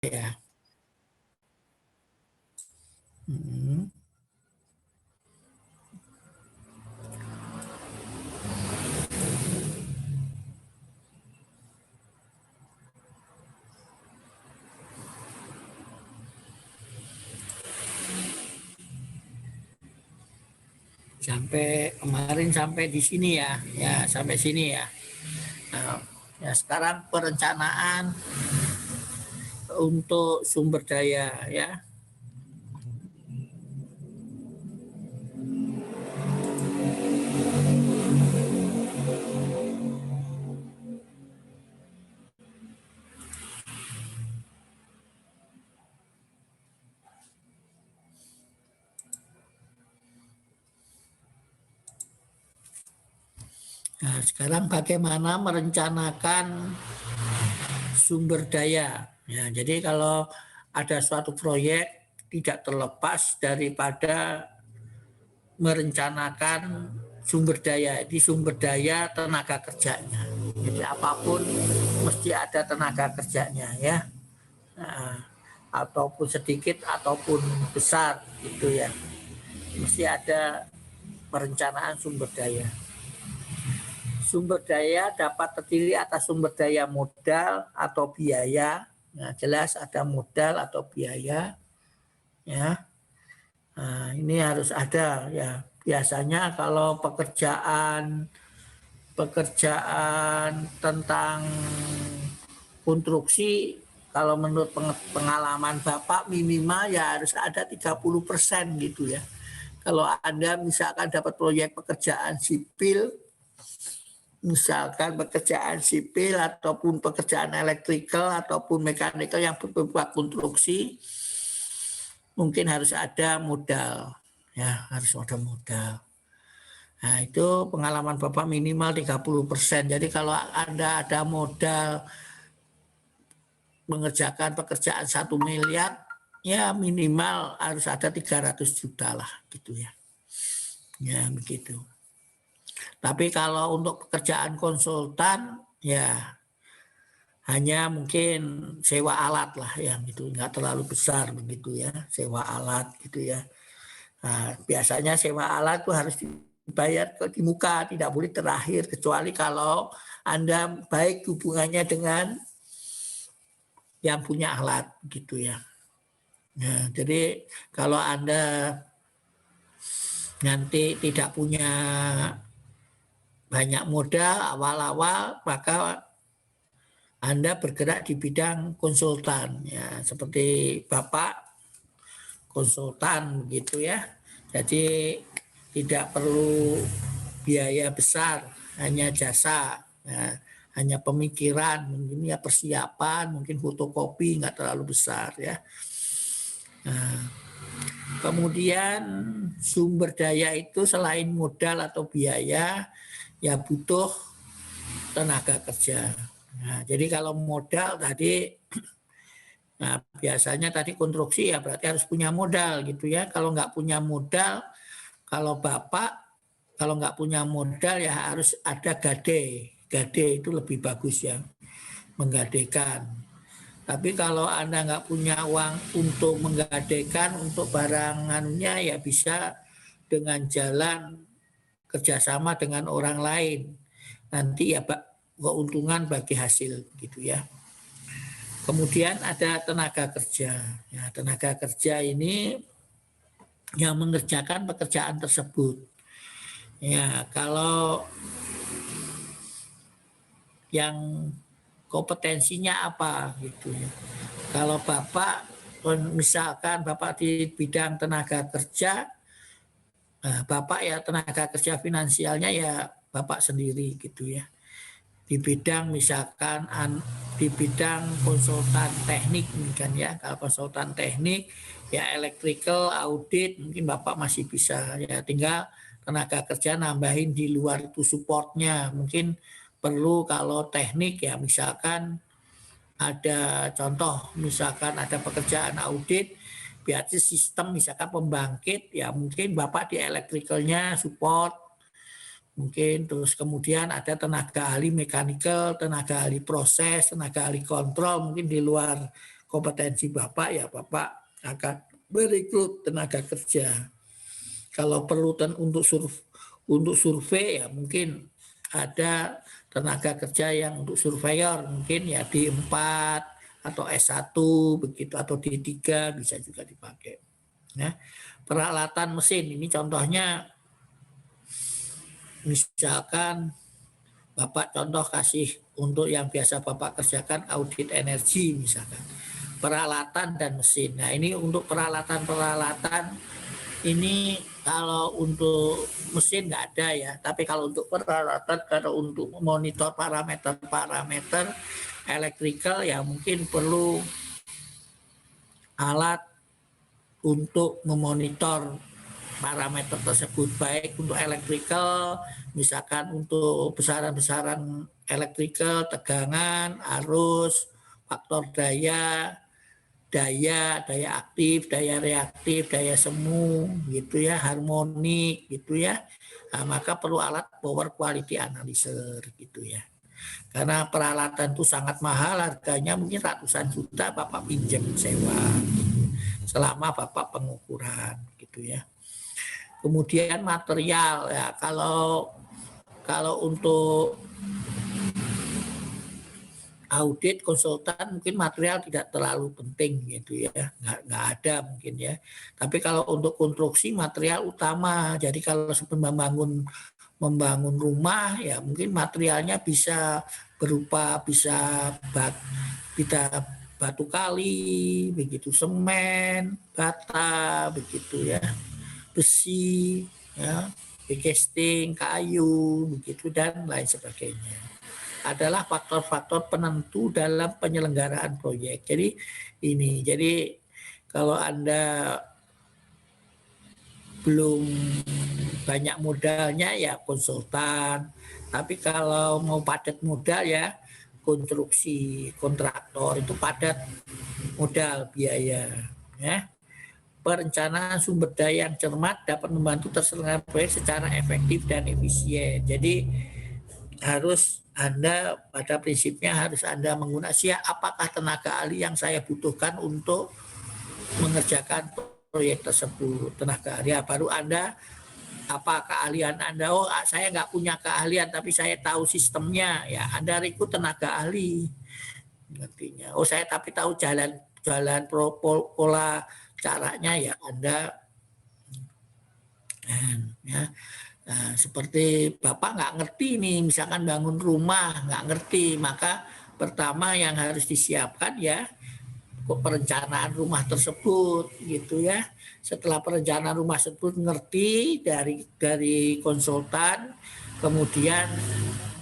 ya. Sampai kemarin sampai di sini ya, sampai sini ya. Nah, ya sekarang perencanaan untuk sumber daya ya. Nah, sekarang bagaimana merencanakan sumber daya. Ya, jadi kalau ada suatu proyek tidak terlepas daripada merencanakan sumber daya. Di sumber daya tenaga kerjanya. Jadi apapun mesti ada tenaga kerjanya ya. Nah, ataupun sedikit ataupun besar gitu ya. Mesti ada perencanaan sumber daya. Sumber daya dapat terdiri atas sumber daya modal atau biaya. Nah, jelas ada modal atau biaya. Ya, nah, ini harus ada ya. Biasanya kalau pekerjaan tentang konstruksi, kalau menurut pengalaman Bapak minimal ya harus ada 30% gitu ya. Kalau Anda misalkan dapat proyek pekerjaan sipil, misalkan pekerjaan sipil ataupun pekerjaan elektrikal ataupun mekanikal yang berupa konstruksi, mungkin harus ada modal, ya harus ada modal. Nah itu pengalaman Bapak minimal 30%. Jadi kalau Anda ada modal mengerjakan pekerjaan 1 miliar, ya minimal harus ada 300 juta lah gitu ya. Ya begitu. Tapi kalau untuk pekerjaan konsultan ya hanya mungkin sewa alat lah yang gitu, nggak terlalu besar begitu ya, sewa alat gitu ya. Nah, biasanya sewa alat itu harus dibayar di muka, tidak boleh terakhir kecuali kalau Anda baik hubungannya dengan yang punya alat gitu ya. Nah, jadi kalau Anda nanti tidak punya banyak modal awal-awal, maka Anda bergerak di bidang konsultan ya, seperti Bapak konsultan gitu ya. Jadi tidak perlu biaya besar, hanya jasa, ya, hanya pemikiran, mungkin ya persiapan, mungkin fotokopi nggak terlalu besar ya. Nah, kemudian sumber daya itu selain modal atau biaya ya butuh tenaga kerja. Nah, jadi kalau modal tadi, nah biasanya tadi konstruksi ya berarti harus punya modal gitu ya. Kalau nggak punya modal, kalau Bapak kalau nggak punya modal ya harus ada gade. Gade itu lebih bagus ya, menggadekan. Tapi kalau Anda nggak punya uang untuk menggadekan untuk barangannya ya bisa dengan jalan kerjasama dengan orang lain. Nanti ya keuntungan bagi hasil gitu ya. Kemudian ada tenaga kerja. Ya, tenaga kerja ini yang mengerjakan pekerjaan tersebut. Ya, kalau yang kompetensinya apa gitu ya. Kalau Bapak misalkan Bapak di bidang tenaga kerja, nah Bapak ya tenaga kerja finansialnya ya Bapak sendiri gitu ya. Di bidang misalkan di bidang konsultan teknik kan ya. Kalau konsultan teknik ya electrical audit mungkin Bapak masih bisa ya, tinggal tenaga kerja nambahin di luar itu supportnya. Mungkin perlu kalau teknik ya misalkan ada contoh misalkan ada pekerjaan audit berarti sistem misalkan pembangkit ya mungkin Bapak di elektrikalnya support mungkin, terus kemudian ada tenaga ahli mekanikal, tenaga ahli proses, tenaga ahli kontrol mungkin di luar kompetensi Bapak, ya Bapak akan merekrut tenaga kerja. Kalau perlu untuk survei, ya mungkin ada tenaga kerja yang untuk surveyor, mungkin ya D4 atau S1 begitu, atau D3 bisa juga dipakai. Ya. Peralatan mesin ini contohnya, misalkan Bapak contoh kasih untuk yang biasa Bapak kerjakan audit energi misalkan, peralatan dan mesin. Nah ini untuk peralatan ini, kalau untuk mesin nggak ada ya, tapi kalau untuk peralatan, kalau untuk monitor parameter elektrikal, ya mungkin perlu alat untuk memonitor parameter tersebut, baik untuk elektrikal, misalkan untuk besaran-besaran elektrikal, tegangan, arus, faktor daya aktif, daya reaktif, daya semu, gitu ya, harmonik, gitu ya. Nah, maka perlu alat power quality analyzer, gitu ya. Karena peralatan itu sangat mahal, harganya mungkin ratusan juta Bapak pinjam sewa, gitu, selama Bapak pengukuran, gitu ya. Kemudian material, ya kalau untuk audit konsultan mungkin material tidak terlalu penting gitu ya, nggak ada mungkin ya. Tapi kalau untuk konstruksi material utama. Jadi kalau membangun rumah, ya mungkin materialnya bisa berupa bisa batu kali, begitu, semen, bata, begitu ya, besi, ya, casting, kayu, begitu, dan lain sebagainya. Adalah faktor-faktor penentu dalam penyelenggaraan proyek. Jadi kalau Anda belum banyak modalnya, ya konsultan. Tapi kalau mau padat modal, ya konstruksi, kontraktor itu padat modal biaya. Ya. Perencanaan sumber daya yang cermat dapat membantu terselenggaranya proyek secara efektif dan efisien. Jadi harus Anda, pada prinsipnya harus Anda menggunakan apakah tenaga ahli yang saya butuhkan untuk mengerjakan proyek tersebut. Tenaga ahli, baru Anda, apa keahlian Anda? Oh, saya nggak punya keahlian tapi saya tahu sistemnya, ya Anda rekrut tenaga ahli. Artinya, oh saya tapi tahu jalan pola caranya, ya Anda, ya. Nah, seperti Bapak nggak ngerti nih, misalkan bangun rumah nggak ngerti, maka pertama yang harus disiapkan ya perencanaan rumah tersebut, gitu ya. Setelah perencanaan rumah tersebut ngerti dari konsultan, kemudian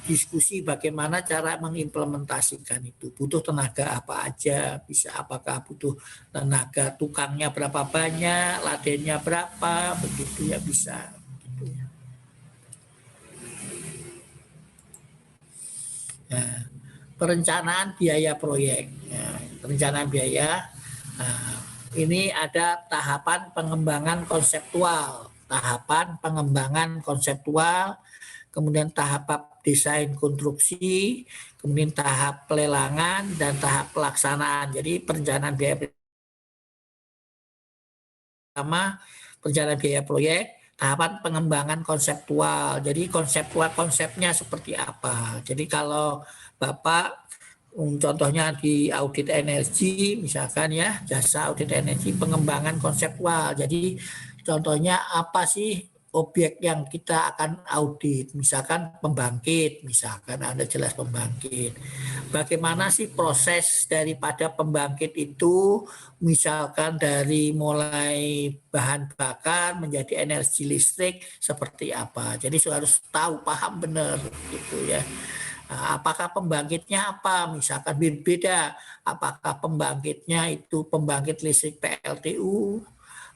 diskusi bagaimana cara mengimplementasikan itu. Butuh tenaga apa aja, bisa apakah butuh tenaga tukangnya berapa banyak, ladennya berapa, begitu ya, bisa. Gitu ya. Nah, perencanaan biaya proyek. Nah, perencanaan biaya, nah, ini ada tahapan pengembangan konseptual, kemudian tahap desain konstruksi, kemudian tahap pelelangan, dan tahap pelaksanaan. Jadi perencanaan biaya pertama, perencanaan biaya proyek, tahapan pengembangan konseptual. Jadi konsepnya seperti apa. Jadi kalau Bapak contohnya di audit energi misalkan ya, jasa audit energi, pengembangan konseptual. Jadi contohnya apa sih objek yang kita akan audit, misalkan pembangkit, misalkan Anda jelas pembangkit. Bagaimana sih proses daripada pembangkit itu, misalkan dari mulai bahan bakar menjadi energi listrik seperti apa. Jadi harus tahu, paham benar gitu ya. Apakah pembangkitnya apa, misalkan berbeda, apakah pembangkitnya itu pembangkit listrik PLTU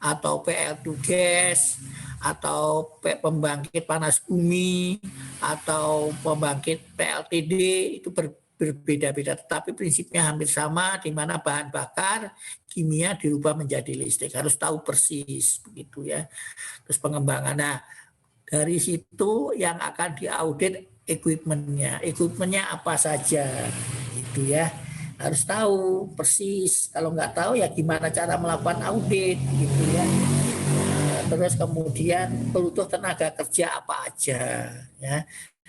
atau PL2 gas atau pembangkit panas bumi atau pembangkit PLTD, itu berbeda-beda, tetapi prinsipnya hampir sama, di mana bahan bakar kimia dirubah menjadi listrik, harus tahu persis begitu ya. Terus pengembangan, nah dari situ yang akan diaudit equipmentnya apa saja gitu ya. harus tahu persis. Kalau nggak tahu ya gimana cara melakukan audit gitu ya. Terus kemudian butuh tenaga kerja apa aja ya.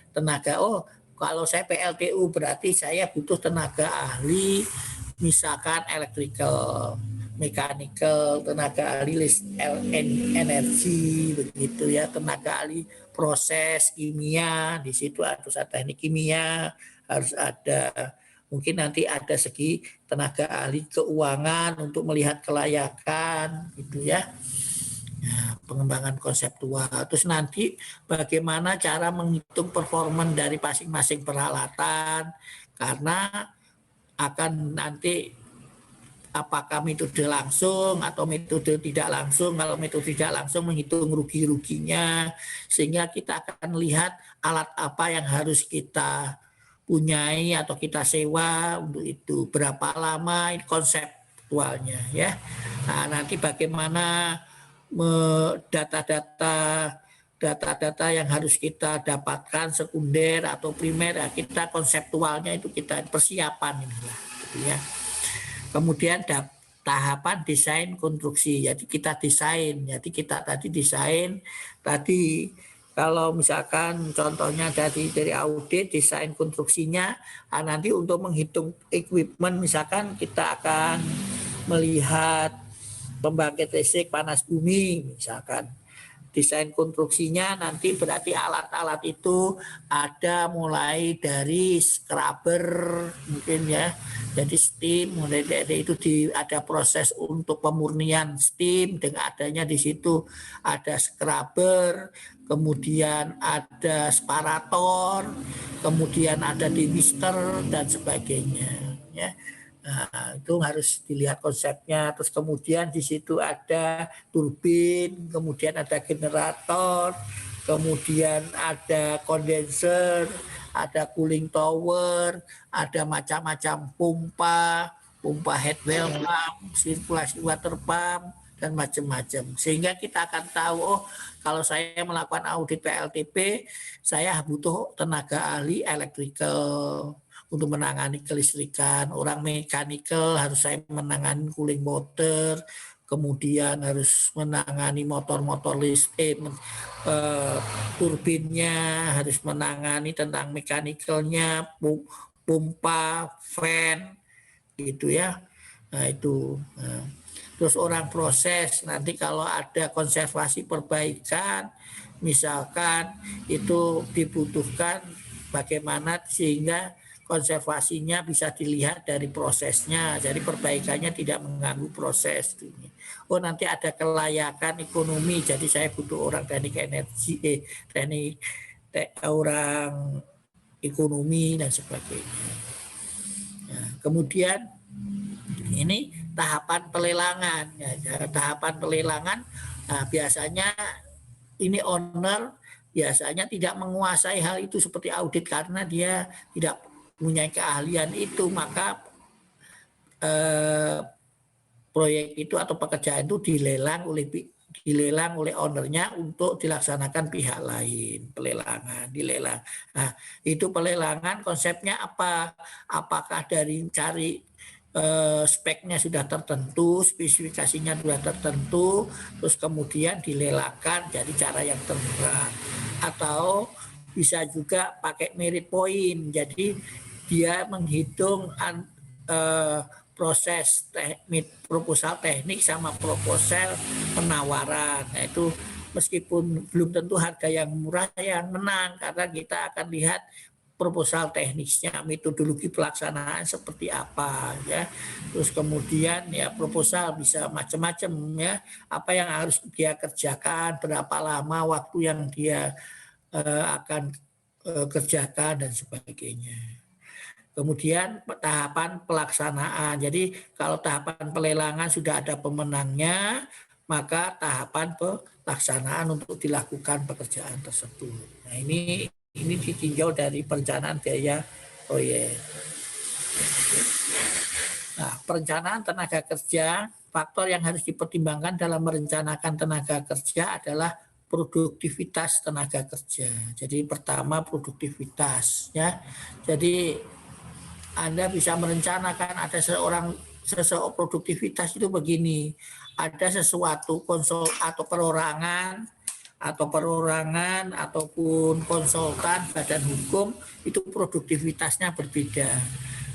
Tenaga, oh kalau saya PLTU berarti saya butuh tenaga ahli misalkan electrical, mechanical, tenaga ahli energi begitu ya, tenaga ahli proses kimia, di situ harus ada teknik kimia, harus ada mungkin nanti ada segi tenaga ahli keuangan untuk melihat kelayakan gitu ya. Nah, pengembangan konseptual. Terus nanti bagaimana cara menghitung performa dari masing-masing peralatan, karena akan nanti apakah metode langsung atau metode tidak langsung. Kalau metode tidak langsung menghitung rugi-ruginya, sehingga kita akan lihat alat apa yang harus kita punyai atau kita sewa untuk itu, berapa lama konseptualnya ya. Nah, nanti bagaimana data-data yang harus kita dapatkan sekunder atau primer ya, kita konseptualnya itu kita persiapan inilah gitu ya. Kemudian tahapan desain konstruksi, jadi kita desain, jadi kita tadi desain tadi kalau misalkan contohnya dari audit desain konstruksinya, nanti untuk menghitung equipment misalkan kita akan melihat pembangkit listrik panas bumi misalkan. Desain konstruksinya nanti berarti alat-alat itu ada mulai dari scrubber mungkin ya. Jadi steam, mulai dari itu ada proses untuk pemurnian steam dengan adanya di situ ada scrubber, kemudian ada separator, kemudian ada demister dan sebagainya ya. Nah, itu harus dilihat konsepnya. Terus kemudian di situ ada turbin, kemudian ada generator, kemudian ada kondenser, ada cooling tower, ada macam-macam pompa head well pump, sirkulasi water pump, dan macam-macam. Sehingga kita akan tahu, oh kalau saya melakukan audit PLTP, saya butuh tenaga ahli electrical untuk menangani kelistrikan, orang mechanical harus saya menangani cooling water, kemudian harus menangani motor-motor listrik, turbinnya harus menangani tentang mechanical-nya, pompa, fan, gitu ya. Nah itu. Nah, terus orang proses nanti kalau ada konservasi perbaikan, misalkan itu dibutuhkan bagaimana sehingga konservasinya bisa dilihat dari prosesnya, jadi perbaikannya tidak mengganggu proses. Oh nanti ada kelayakan ekonomi, jadi saya butuh orang teknik energi, orang ekonomi dan sebagainya. Nah, kemudian ini tahapan pelelangan. Ya, tahapan pelelangan, nah, biasanya ini owner biasanya tidak menguasai hal itu seperti audit karena dia tidak punya keahlian itu, maka proyek itu atau pekerjaan itu dilelang oleh ownernya untuk dilaksanakan pihak lain, pelelangan, dilelang. Nah, itu pelelangan konsepnya apa? Apakah dari cari speknya sudah tertentu, spesifikasinya sudah tertentu, terus kemudian dilelangkan jadi cara yang terbuka, atau bisa juga pakai merit point, jadi dia menghitung proses proposal teknik sama proposal penawaran. Nah, itu meskipun belum tentu harga yang murah yang menang karena kita akan lihat proposal teknisnya, metodologi pelaksanaan seperti apa ya. Terus kemudian ya proposal bisa macam-macam ya, apa yang harus dia kerjakan, berapa lama waktu yang dia akan kerjakan dan sebagainya. Kemudian tahapan pelaksanaan. Jadi kalau tahapan pelelangan sudah ada pemenangnya, maka tahapan pelaksanaan untuk dilakukan pekerjaan tersebut. Nah, ini ditinjau dari perencanaan biaya proyek. Nah, perencanaan tenaga kerja, faktor yang harus dipertimbangkan dalam merencanakan tenaga kerja adalah produktivitas tenaga kerja. Jadi pertama produktivitas ya. Jadi Anda bisa merencanakan ada seseorang produktivitas itu begini, ada sesuatu konsul atau perorangan ataupun konsultan badan hukum itu produktivitasnya berbeda.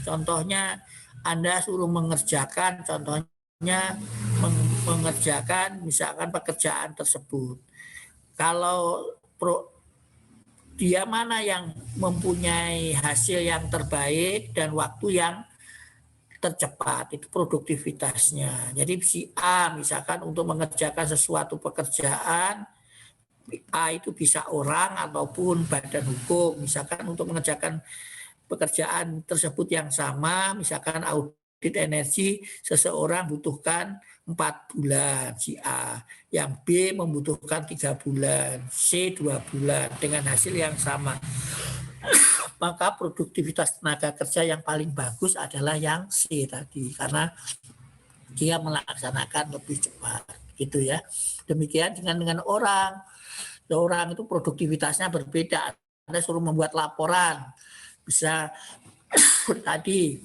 Contohnya Anda suruh mengerjakan, contohnya mengerjakan misalkan pekerjaan tersebut. Kalau dia mana yang mempunyai hasil yang terbaik dan waktu yang tercepat, itu produktivitasnya. Jadi si A misalkan untuk mengerjakan sesuatu pekerjaan, A itu bisa orang ataupun badan hukum, misalkan untuk mengerjakan pekerjaan tersebut yang sama, misalkan audit energi, seseorang butuhkan 4 bulan si A, yang B membutuhkan 3 bulan, C 2 bulan dengan hasil yang sama. Maka produktivitas tenaga kerja yang paling bagus adalah yang C tadi, karena dia melaksanakan lebih cepat, gitu ya. Demikian dengan orang itu produktivitasnya berbeda. Anda suruh membuat laporan, bisa tadi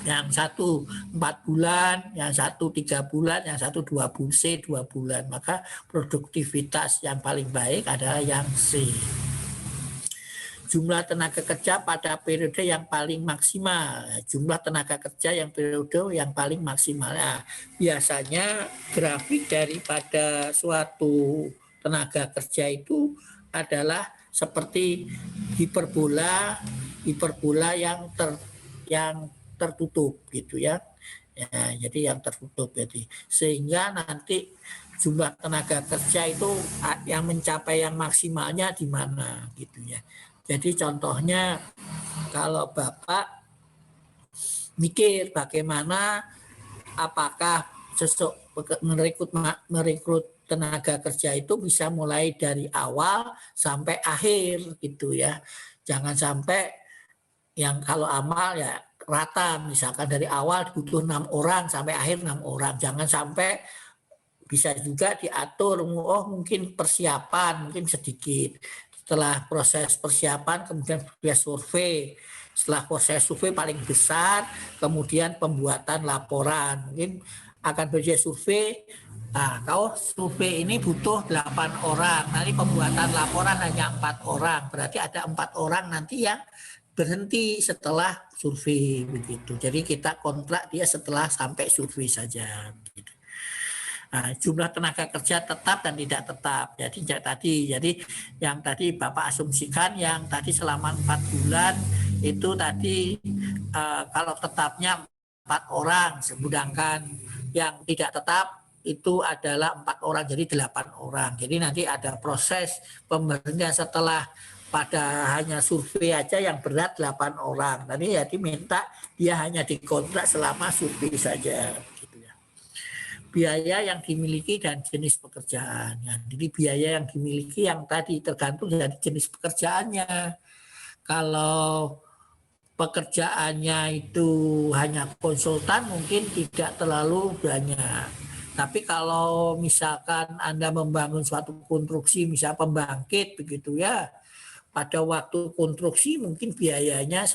yang satu 4 bulan, yang satu 3 bulan, yang satu 2 bulan, C 2 bulan. Maka produktivitas yang paling baik adalah yang C. Jumlah tenaga kerja pada periode yang paling maksimal. Jumlah tenaga kerja yang periode yang paling maksimal. Nah, biasanya grafik daripada suatu tenaga kerja itu adalah seperti hiperbola yang tertutup gitu ya. Ya, jadi yang tertutup jadi sehingga nanti jumlah tenaga kerja itu yang mencapai yang maksimalnya di mana gitu ya. Jadi contohnya kalau Bapak mikir bagaimana apakah merekrut tenaga kerja itu bisa mulai dari awal sampai akhir gitu ya. Jangan sampai yang kalau amal ya rata, misalkan dari awal butuh 6 orang sampai akhir 6 orang. Jangan sampai, bisa juga diatur, oh mungkin persiapan mungkin sedikit. Setelah proses persiapan kemudian dia survei. Setelah proses survei paling besar, kemudian pembuatan laporan. Mungkin akan berjaya survei, nah kalau survei ini butuh 8 orang, nanti pembuatan laporan hanya 4 orang. Berarti ada 4 orang nanti yang berhenti setelah survei begitu. Jadi kita kontrak dia setelah sampai survei saja. Begitu. Nah, jumlah tenaga kerja tetap dan tidak tetap. Jadi yang tadi Bapak asumsikan yang tadi selama 4 bulan itu tadi kalau tetapnya 4 orang, sedangkan yang tidak tetap itu adalah 4 orang, jadi 8 orang. Jadi nanti ada proses pemberhentian setelah pada hanya survei aja yang berat 8 orang. Tadi ya diminta dia hanya dikontrak selama survei saja. Biaya yang dimiliki dan jenis pekerjaan. Jadi biaya yang dimiliki yang tadi tergantung dari jenis pekerjaannya. Kalau pekerjaannya itu hanya konsultan mungkin tidak terlalu banyak. Tapi kalau misalkan Anda membangun suatu konstruksi, misal pembangkit begitu ya, pada waktu konstruksi mungkin biayanya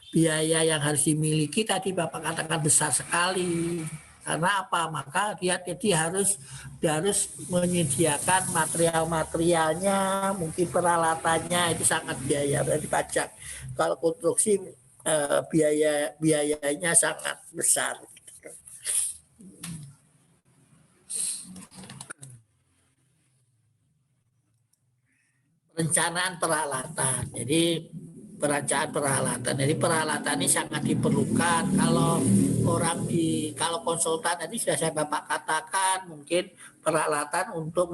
biaya yang harus dimiliki tadi Bapak katakan besar sekali. Karena apa? Maka dia harus menyediakan material-materialnya, mungkin peralatannya itu sangat biaya, berarti pajak. Kalau konstruksi biayanya sangat besar. Perencanaan peralatan. Jadi perencanaan peralatan. Jadi peralatan ini sangat diperlukan. Kalau konsultan tadi sudah saya Bapak katakan mungkin peralatan untuk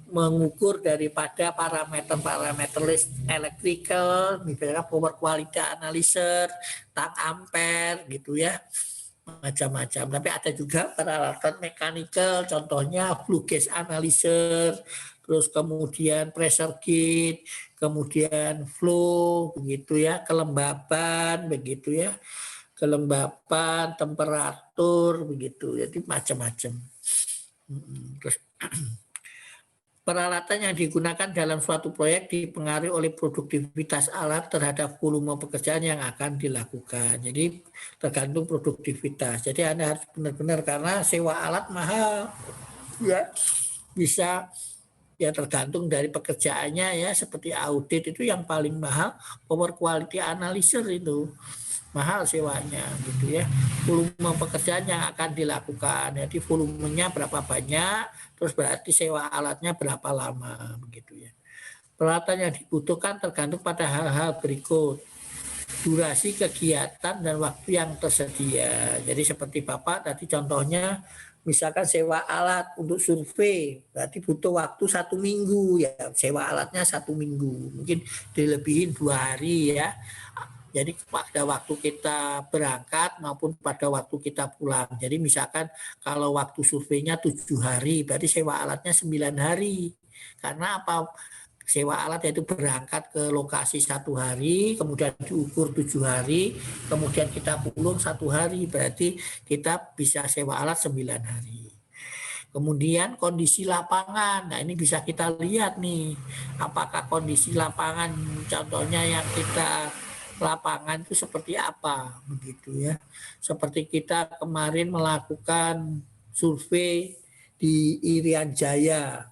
mengukur daripada parameter electrical, misalnya power quality analyzer, tang ampere gitu ya, macam-macam. Tapi ada juga peralatan mechanical, contohnya flue gas analyzer, terus kemudian pressure gauge, kemudian flow begitu ya, kelembaban begitu ya, kelembapan, temperatur begitu. Jadi macam-macam. Terus Peralatan yang digunakan dalam suatu proyek dipengaruhi oleh produktivitas alat terhadap volume pekerjaan yang akan dilakukan. Jadi tergantung produktivitas. Jadi Anda harus benar-benar, karena sewa alat mahal. Ya, bisa ya tergantung dari pekerjaannya ya, seperti audit itu yang paling mahal power quality analyzer itu. Mahal sewanya gitu ya. Volume pekerjaan yang akan dilakukan. Jadi volumenya berapa banyak, terus berarti sewa alatnya berapa lama begitu ya. Peralatan yang dibutuhkan tergantung pada hal-hal berikut. Durasi kegiatan dan waktu yang tersedia. Jadi seperti Bapak tadi contohnya, misalkan sewa alat untuk survei, berarti butuh waktu 1 minggu ya, sewa alatnya 1 minggu, mungkin dilebihin 2 hari ya. Jadi pada waktu kita berangkat maupun pada waktu kita pulang. Jadi misalkan kalau waktu surveinya 7 hari, berarti sewa alatnya 9 hari. Karena apa? Sewa alat yaitu berangkat ke lokasi 1 hari, kemudian diukur 7 hari, kemudian kita pulang 1 hari, berarti kita bisa sewa alat 9 hari. Kemudian kondisi lapangan, nah ini bisa kita lihat nih, apakah kondisi lapangan contohnya yang kita lapangan itu seperti apa begitu ya. Seperti kita kemarin melakukan survei di Irian Jaya.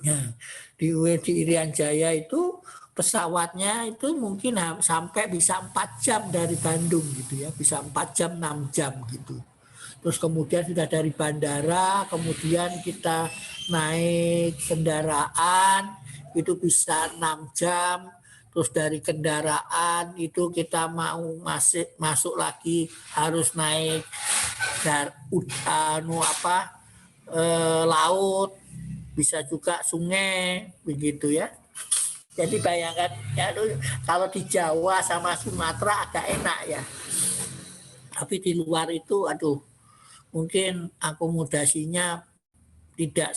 Nah, di Irian Jaya itu pesawatnya itu mungkin sampai bisa 4 jam dari Bandung gitu ya, bisa 4 jam 6 jam gitu. Terus kemudian sudah dari bandara, kemudian kita naik kendaraan itu bisa 6 jam. Terus dari kendaraan itu kita mau masuk lagi harus naik laut, bisa juga sungai begitu ya. Jadi bayangkan ya, kalau di Jawa sama Sumatera agak enak ya. Tapi di luar itu aduh, mungkin akomodasinya tidak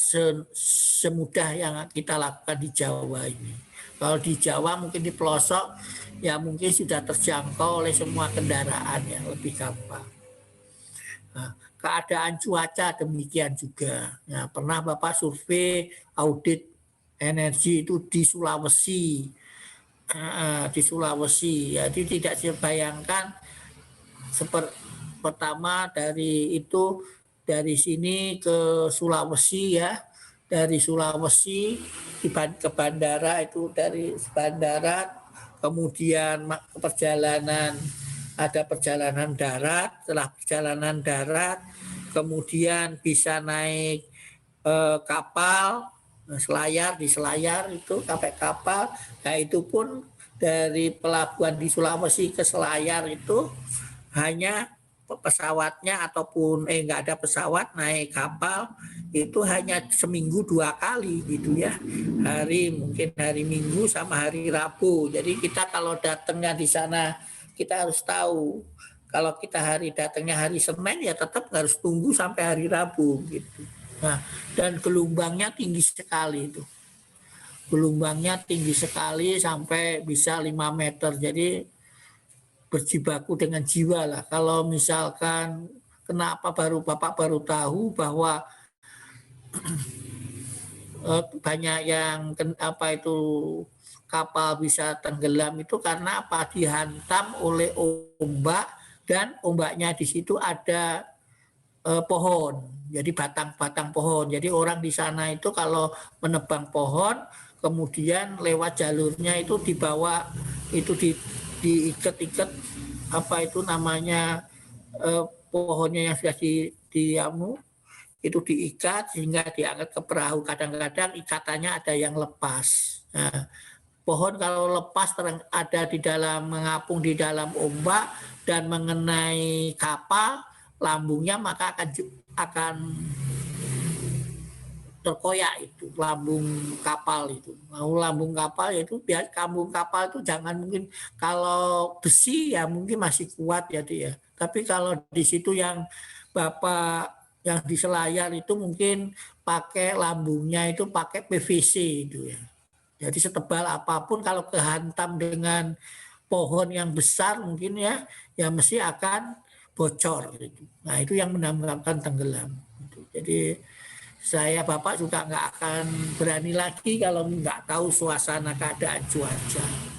semudah yang kita lakukan di Jawa ini. Kalau di Jawa mungkin di pelosok ya mungkin sudah terjangkau oleh semua kendaraan yang lebih gampang. Nah, keadaan cuaca demikian juga. Nah, pernah Bapak survei audit energi itu di Sulawesi. Di Sulawesi, jadi tidak dibayangkan seperti pertama dari sini ke Sulawesi ya, dari Sulawesi ke bandara, itu dari bandara kemudian perjalanan, ada perjalanan darat, setelah perjalanan darat kemudian bisa naik kapal selayar, di selayar itu sampai kapal. Nah itu pun dari pelabuhan di Sulawesi ke Selayar itu hanya pesawatnya ataupun nggak ada pesawat, naik kapal itu hanya seminggu 2 kali gitu ya, mungkin hari Minggu sama hari Rabu. Jadi kita kalau datangnya di sana kita harus tahu, kalau kita datangnya hari Senin ya tetap harus tunggu sampai hari Rabu gitu. Nah, dan gelombangnya tinggi sekali itu. Gelombangnya tinggi sekali sampai bisa 5 meter. Jadi berjibaku dengan jiwa lah. Kalau misalkan kenapa Bapak baru tahu bahwa banyak yang kapal bisa tenggelam itu karena apa? Dihantam oleh ombak, dan ombaknya di situ ada pohon. Jadi batang-batang pohon. Jadi orang di sana itu kalau menebang pohon, kemudian lewat jalurnya itu dibawa, itu diikat-ikat pohonnya yang sudah itu diikat sehingga diangkat ke perahu. Kadang-kadang ikatannya ada yang lepas. Nah, pohon kalau lepas ada di dalam, mengapung di dalam ombak dan mengenai kapal lambungnya, maka akan terkoyak itu lambung kapal itu. Mau lambung kapal itu lambung kapal itu jangan, mungkin kalau besi ya mungkin masih kuat ya dia. Tapi kalau di situ yang Bapak yang di Selayar itu mungkin pakai lambungnya itu pakai PVC itu ya. Jadi setebal apapun kalau kehantam dengan pohon yang besar mungkin ya mesti akan bocor gitu. Nah itu yang menyebabkan tenggelam. Jadi Bapak juga nggak akan berani lagi kalau nggak tahu suasana keadaan cuaca.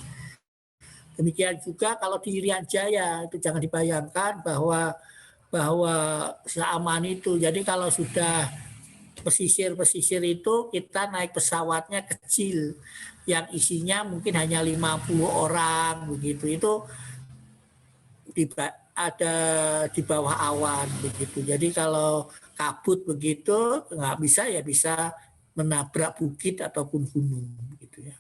Demikian juga kalau di Irian Jaya itu jangan dibayangkan bahwa seaman itu. Jadi kalau sudah pesisir itu kita naik pesawatnya kecil yang isinya mungkin hanya 50 orang begitu. Itu ada di bawah awan begitu. Jadi kalau kabut begitu nggak bisa ya bisa menabrak bukit ataupun gunung gitu ya.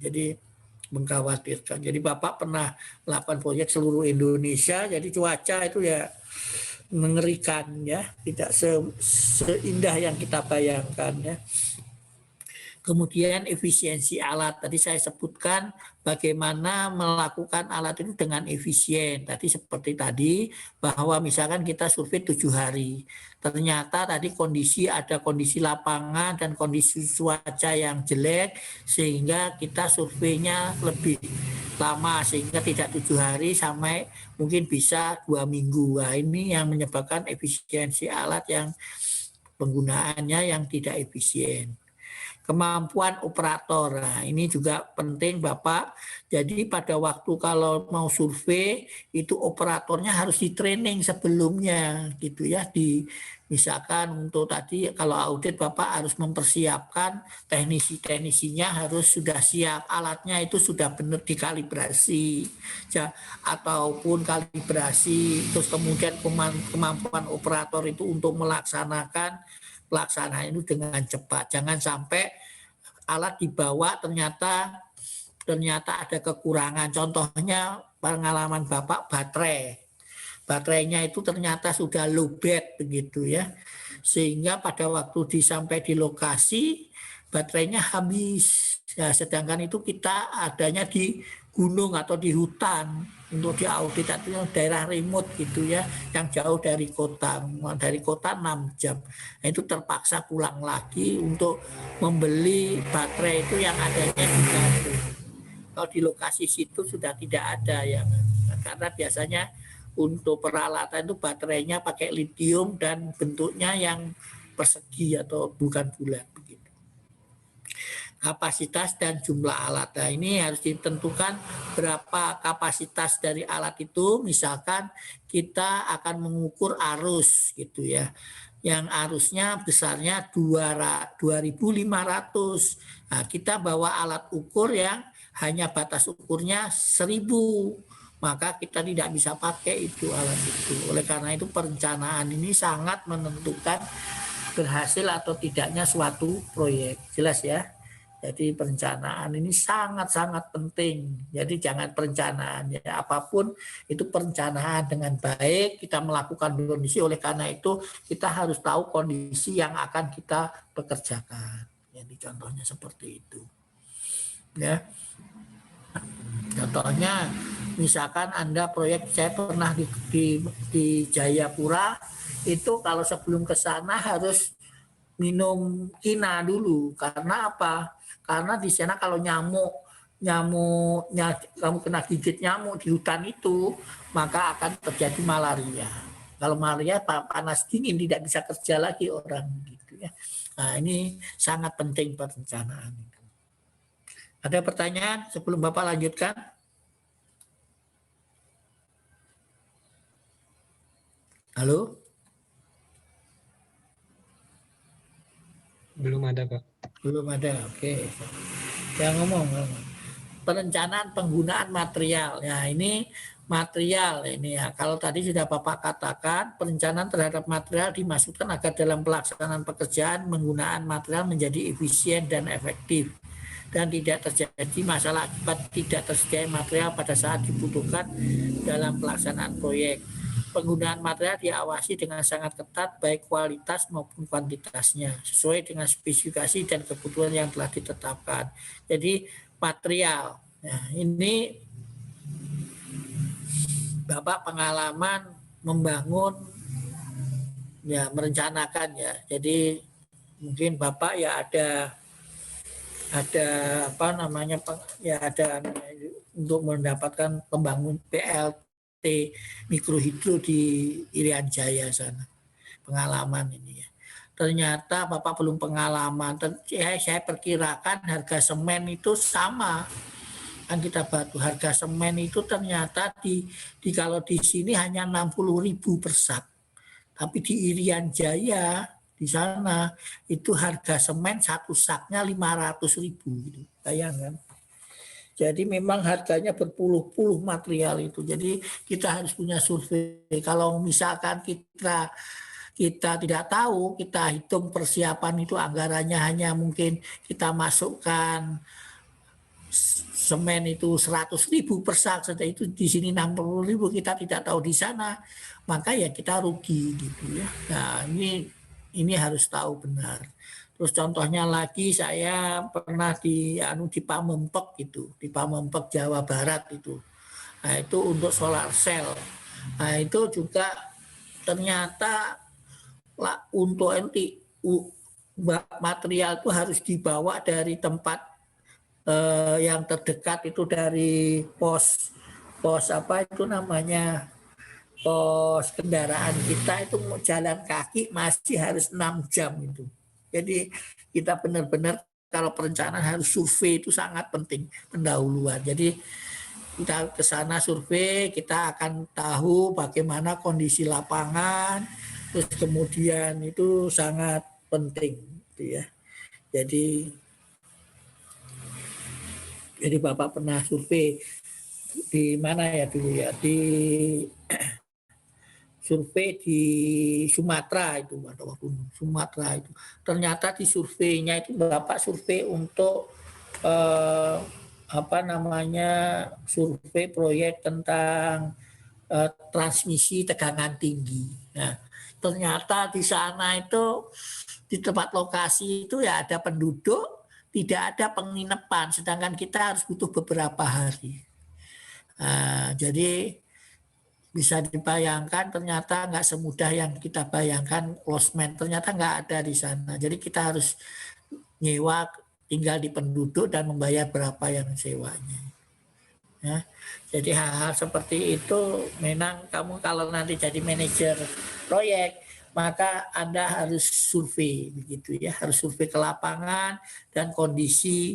Jadi mengkhawatirkan. Jadi Bapak pernah melakukan proyek seluruh Indonesia, jadi cuaca itu ya mengerikan ya, tidak seindah yang kita bayangkan ya. Kemudian efisiensi alat, tadi saya sebutkan bagaimana melakukan alat itu dengan efisien. Tadi seperti tadi bahwa misalkan kita survei 7 hari, ternyata tadi ada kondisi lapangan dan kondisi cuaca yang jelek sehingga kita surveinya lebih lama sehingga tidak 7 hari sampai mungkin bisa 2 minggu. Nah, ini yang menyebabkan efisiensi alat yang penggunaannya yang tidak efisien. Kemampuan operator. Nah, ini juga penting Bapak. Jadi pada waktu kalau mau survei itu operatornya harus di-training sebelumnya gitu ya. Misalkan untuk tadi kalau audit Bapak harus mempersiapkan teknisi-teknisinya harus sudah siap, alatnya itu sudah benar dikalibrasi ya, ataupun kalibrasi terus kemudian kemampuan operator itu untuk melaksanakan pelaksanaan itu dengan cepat. Jangan sampai alat dibawa ternyata ada kekurangan. Contohnya pengalaman Bapak baterainya itu ternyata sudah lowbat begitu ya. Sehingga pada waktu sampai di lokasi baterainya habis. Ya, sedangkan itu kita adanya di gunung atau di hutan untuk di audit itu daerah remote gitu ya, yang jauh dari kota 6 jam. Nah, itu terpaksa pulang lagi untuk membeli baterai itu yang adanya di Bandung. Kalau di lokasi situ sudah tidak ada yang karena biasanya untuk peralatan itu baterainya pakai litium dan bentuknya yang persegi atau bukan bulat begitu. Kapasitas dan jumlah alat. Nah, ini harus ditentukan berapa kapasitas dari alat itu. Misalkan kita akan mengukur arus gitu ya. Yang arusnya besarnya 2.500. Nah, kita bawa alat ukur yang hanya batas ukurnya 1.000. Maka kita tidak bisa pakai itu alat itu. Oleh karena itu perencanaan ini sangat menentukan berhasil atau tidaknya suatu proyek. Jelas ya? Jadi perencanaan ini sangat-sangat penting. Jadi jangan perencanaan ya apapun itu perencanaan dengan baik kita melakukan kondisi. Oleh karena itu kita harus tahu kondisi yang akan kita pekerjakan. Jadi contohnya seperti itu. Ya. Contohnya misalkan Anda proyek, saya pernah di Jayapura itu kalau sebelum ke sana harus minum kina dulu. Karena apa? Karena di sana kalau nyamuknya kamu kena gigit nyamuk di hutan itu, maka akan terjadi malaria. Kalau malaria panas dingin tidak bisa kerja lagi orang gitu ya. Nah, ini sangat penting perencanaan itu. Ada pertanyaan sebelum Bapak lanjutkan? Halo? Belum ada, Pak. Belum ada, oke. Yang ngomong. Perencanaan penggunaan material. Ya, ini material ini ya. Kalau tadi sudah Bapak katakan, perencanaan terhadap material dimaksudkan agar dalam pelaksanaan pekerjaan penggunaan material menjadi efisien dan efektif dan tidak terjadi masalah akibat tidak tersedianya material pada saat dibutuhkan dalam pelaksanaan proyek. Penggunaan material diawasi dengan sangat ketat baik kualitas maupun kuantitasnya sesuai dengan spesifikasi dan kebutuhan yang telah ditetapkan. Jadi material, nah, ini Bapak pengalaman membangun ya merencanakan ya. Jadi mungkin Bapak ya ada apa namanya ya ada untuk mendapatkan pembangun PLT mikrohidro di Irian Jaya sana. Pengalaman ini ya. ternyata Bapak belum pengalaman. Saya perkirakan harga semen itu sama. Kan kita batu harga semen itu ternyata kalau di sini hanya 60.000 per sak. Tapi di Irian Jaya di sana itu harga semen satu saknya 500.000 gitu. Bayangkan. Jadi memang harganya berpuluh-puluh material itu. Jadi kita harus punya survei. Kalau misalkan kita tidak tahu, kita hitung persiapan itu anggarannya hanya mungkin kita masukkan semen itu 100.000 per sak, itu di sini 60.000, kita tidak tahu di sana, maka ya kita rugi gitu ya. Nah ini harus tahu benar. Terus contohnya lagi saya pernah di Pamempek gitu, di Pamempek Jawa Barat itu. Nah itu untuk solar cell. Nah itu juga ternyata untuk material itu harus dibawa dari tempat yang terdekat itu dari pos apa itu namanya, pos kendaraan kita itu mau jalan kaki masih harus 6 jam itu. Jadi kita benar-benar kalau perencanaan harus survei itu sangat penting, pendahuluan. Jadi kita ke sana survei, kita akan tahu bagaimana kondisi lapangan, terus kemudian itu sangat penting gitu ya. Jadi Bapak pernah survei di mana ya dulu ya, di survei di Sumatera itu, ada waktu Sumatera itu. Ternyata di surveinya itu Bapak survei untuk survei proyek tentang transmisi tegangan tinggi. Nah, ternyata di sana itu di tempat lokasi itu ya ada penduduk, tidak ada penginapan, sedangkan kita harus butuh beberapa hari. Nah, jadi bisa dibayangkan ternyata nggak semudah yang kita bayangkan losmen, ternyata nggak ada di sana. Jadi kita harus nyewa, tinggal di penduduk dan membayar berapa yang sewanya. Ya. Jadi hal-hal seperti itu memang kamu kalau nanti jadi manajer proyek maka Anda harus survei begitu ya, harus survei ke lapangan dan kondisinya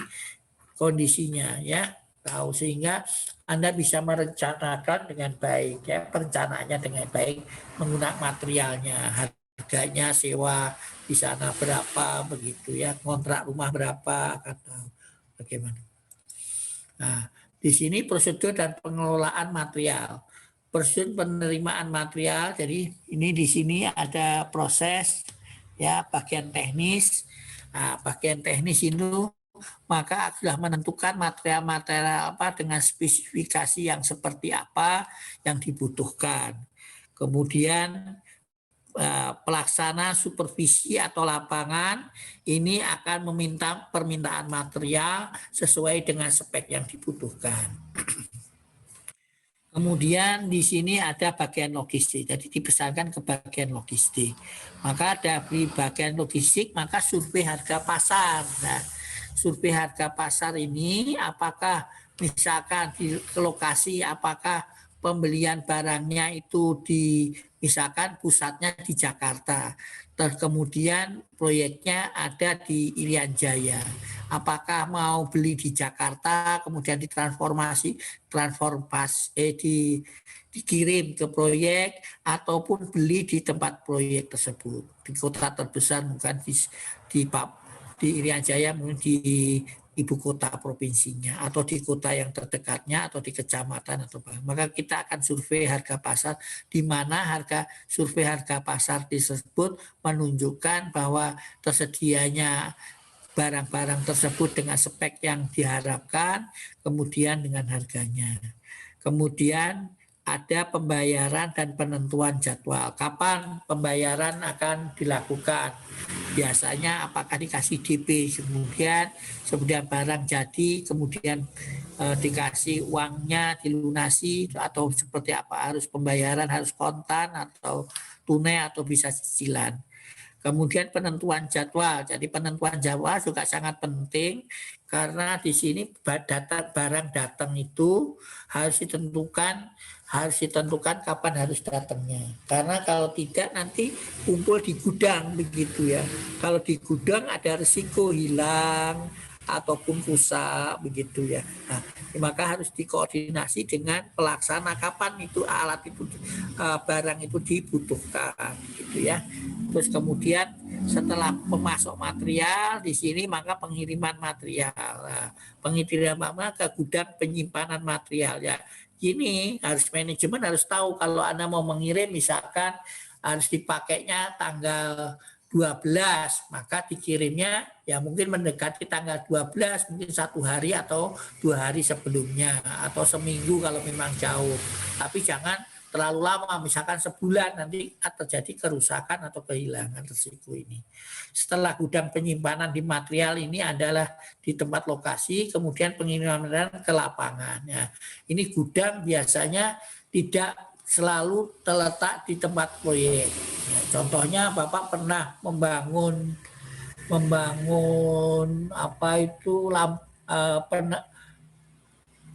ya, tahu sehingga Anda bisa merencanakan dengan baik ya, perencanaannya dengan baik, menggunakan materialnya, harganya sewa di sana berapa begitu ya, kontrak rumah berapa akan tahu bagaimana. Nah, di sini prosedur dan pengelolaan material. Prosedur penerimaan material, jadi ini di sini ada proses ya, bagian teknis. Nah, bagian teknis itu maka sudah menentukan material-material apa dengan spesifikasi yang seperti apa yang dibutuhkan. Kemudian pelaksana supervisi atau lapangan ini akan meminta permintaan material sesuai dengan spek yang dibutuhkan. Kemudian di sini ada bagian logistik, jadi dipesankan ke bagian logistik. Maka dari bagian logistik, maka survei harga pasar. Nah, survei harga pasar ini apakah misalkan di lokasi, apakah pembelian barangnya itu misalkan pusatnya di Jakarta, dan kemudian proyeknya ada di Irian Jaya. Apakah mau beli di Jakarta, kemudian dikirim ke proyek, ataupun beli di tempat proyek tersebut di kota terbesar, bukan di Irian Jaya, mungkin di ibu kota provinsinya atau di kota yang terdekatnya atau di kecamatan atau apa. Maka kita akan survei harga pasar, di mana survei harga pasar tersebut menunjukkan bahwa tersedianya barang-barang tersebut dengan spek yang diharapkan, kemudian dengan harganya. Kemudian ada pembayaran dan penentuan jadwal. Kapan pembayaran akan dilakukan? Biasanya apakah dikasih DP, kemudian barang jadi, kemudian dikasih uangnya dilunasi, atau seperti apa, harus pembayaran, harus kontan atau tunai atau bisa cicilan. Kemudian penentuan jadwal. Jadi penentuan jadwal juga sangat penting karena di sini barang datang itu harus ditentukan harus ditentukan kapan harus datangnya. Karena kalau tidak nanti kumpul di gudang begitu ya. Kalau di gudang ada risiko hilang ataupun rusak begitu ya. Nah, maka harus dikoordinasi dengan pelaksana kapan itu alat itu barang itu dibutuhkan gitu ya. Terus kemudian setelah memasok material di sini maka pengiriman material. Nah, pengiriman ke gudang penyimpanan material ya. Ini harus manajemen harus tahu kalau Anda mau mengirim misalkan harus dipakainya tanggal 12, maka dikirimnya ya mungkin mendekati tanggal 12, mungkin 1 hari atau 2 hari sebelumnya atau seminggu kalau memang jauh. Tapi jangan terlalu lama, misalkan sebulan nanti terjadi kerusakan atau kehilangan risiko ini. Setelah gudang penyimpanan di material ini adalah di tempat lokasi, kemudian pengiriman ke lapangan. Ya, ini gudang biasanya tidak selalu terletak di tempat proyek. Ya, contohnya Bapak pernah membangun apa itu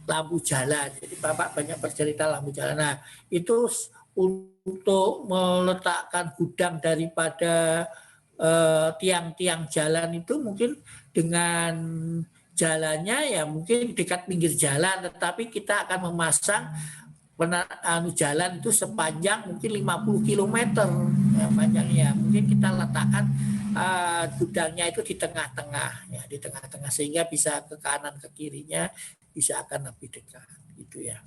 lampu jalan. Jadi Bapak banyak bercerita lampu jalan. Nah, itu untuk meletakkan gudang daripada tiang-tiang jalan itu mungkin dengan jalannya ya mungkin dekat pinggir jalan, tetapi kita akan memasang jalan itu sepanjang mungkin 50 km ya, panjangnya. Mungkin kita letakkan gudangnya itu di tengah-tengah ya, di tengah-tengah sehingga bisa ke kanan ke kirinya bisa akan lebih dekat gitu ya.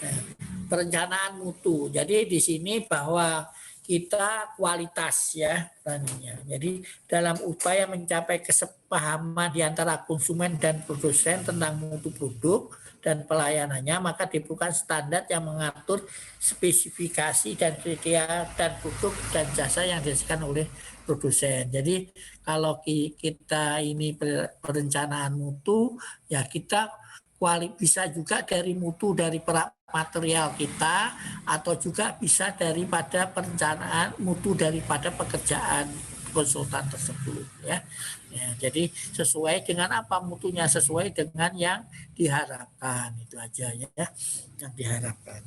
Nah, perencanaan mutu. Jadi di sini bahwa kita kualitas ya tadinya. Jadi dalam upaya mencapai kesepahaman di antara konsumen dan produsen tentang mutu produk dan pelayanannya, maka diperlukan standar yang mengatur spesifikasi dan kriteria dan produk dan jasa yang dihasilkan oleh produsen. Jadi kalau kita ini perencanaan mutu, ya kita bisa juga dari mutu dari material kita atau juga bisa daripada perencanaan mutu daripada pekerjaan konsultan tersebut ya. Ya, jadi sesuai dengan apa mutunya, sesuai dengan yang diharapkan, itu aja ya yang diharapkan.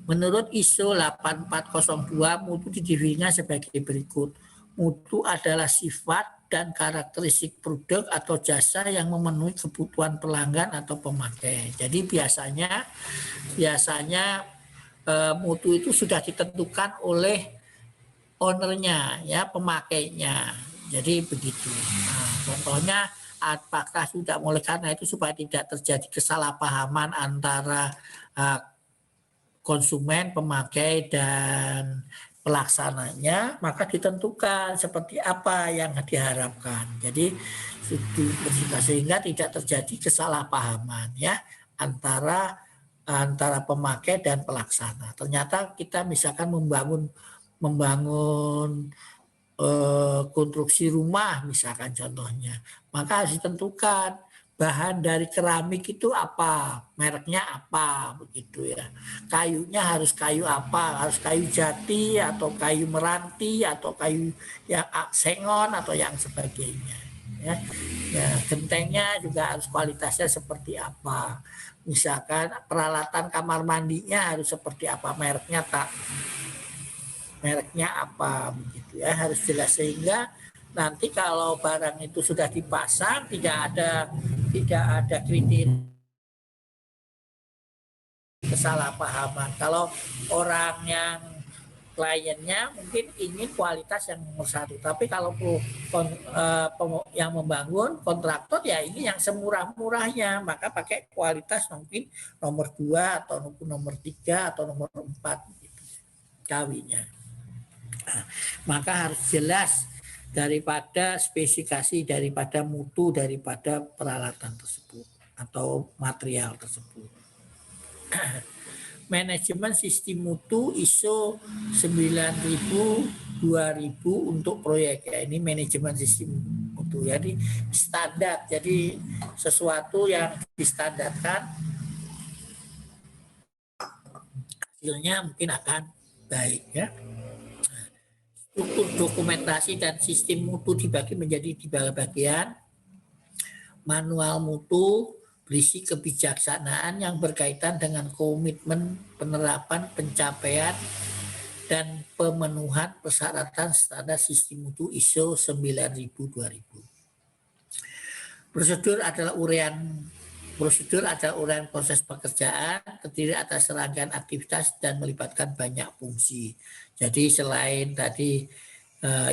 Menurut ISO 8402 mutu didefinisikan sebagai berikut. Mutu adalah sifat dan karakteristik produk atau jasa yang memenuhi kebutuhan pelanggan atau pemakai. Jadi biasanya mutu itu sudah ditentukan oleh ownernya ya, pemakainya. Jadi begitu. Nah, contohnya apakah sudah mulai karena itu supaya tidak terjadi kesalahpahaman antara konsumen, pemakai dan pelaksananya, maka ditentukan seperti apa yang diharapkan. Jadi sehingga tidak terjadi kesalahpahaman ya antara pemakai dan pelaksana. Ternyata kita misalkan membangun konstruksi rumah misalkan contohnya, maka harus ditentukan bahan dari keramik itu apa, mereknya apa begitu ya. Kayunya harus kayu apa, harus kayu jati atau kayu meranti atau kayu yang sengon atau yang sebagainya. Ya, gentengnya juga harus kualitasnya seperti apa. Misalkan peralatan kamar mandinya harus seperti apa, mereknya apa begitu ya, harus jelas sehingga nanti kalau barang itu sudah dipasang tidak ada kriteria kesalahpahaman. Kalau orang yang kliennya mungkin ingin kualitas yang nomor 1, tapi kalau yang membangun kontraktor ya ini yang semurah-murahnya, maka pakai kualitas mungkin nomor 2 atau nomor 3 atau nomor 4 gitu, kawinnya. Nah, maka harus jelas daripada spesifikasi daripada mutu daripada peralatan tersebut atau material tersebut. Manajemen sistem mutu ISO 9000 2000 untuk proyek ya, ini manajemen sistem mutu. Jadi standar, jadi sesuatu yang distandarkan hasilnya mungkin akan baik ya. struktur dokumentasi dan sistem mutu dibagi menjadi 3 bagian. Manual mutu berisi kebijaksanaan yang berkaitan dengan komitmen penerapan, pencapaian, dan pemenuhan persyaratan standar sistem mutu ISO 9000-2000. Prosedur adalah uraian proses pekerjaan, terdiri atas serangkaian aktivitas dan melibatkan banyak fungsi. Jadi selain tadi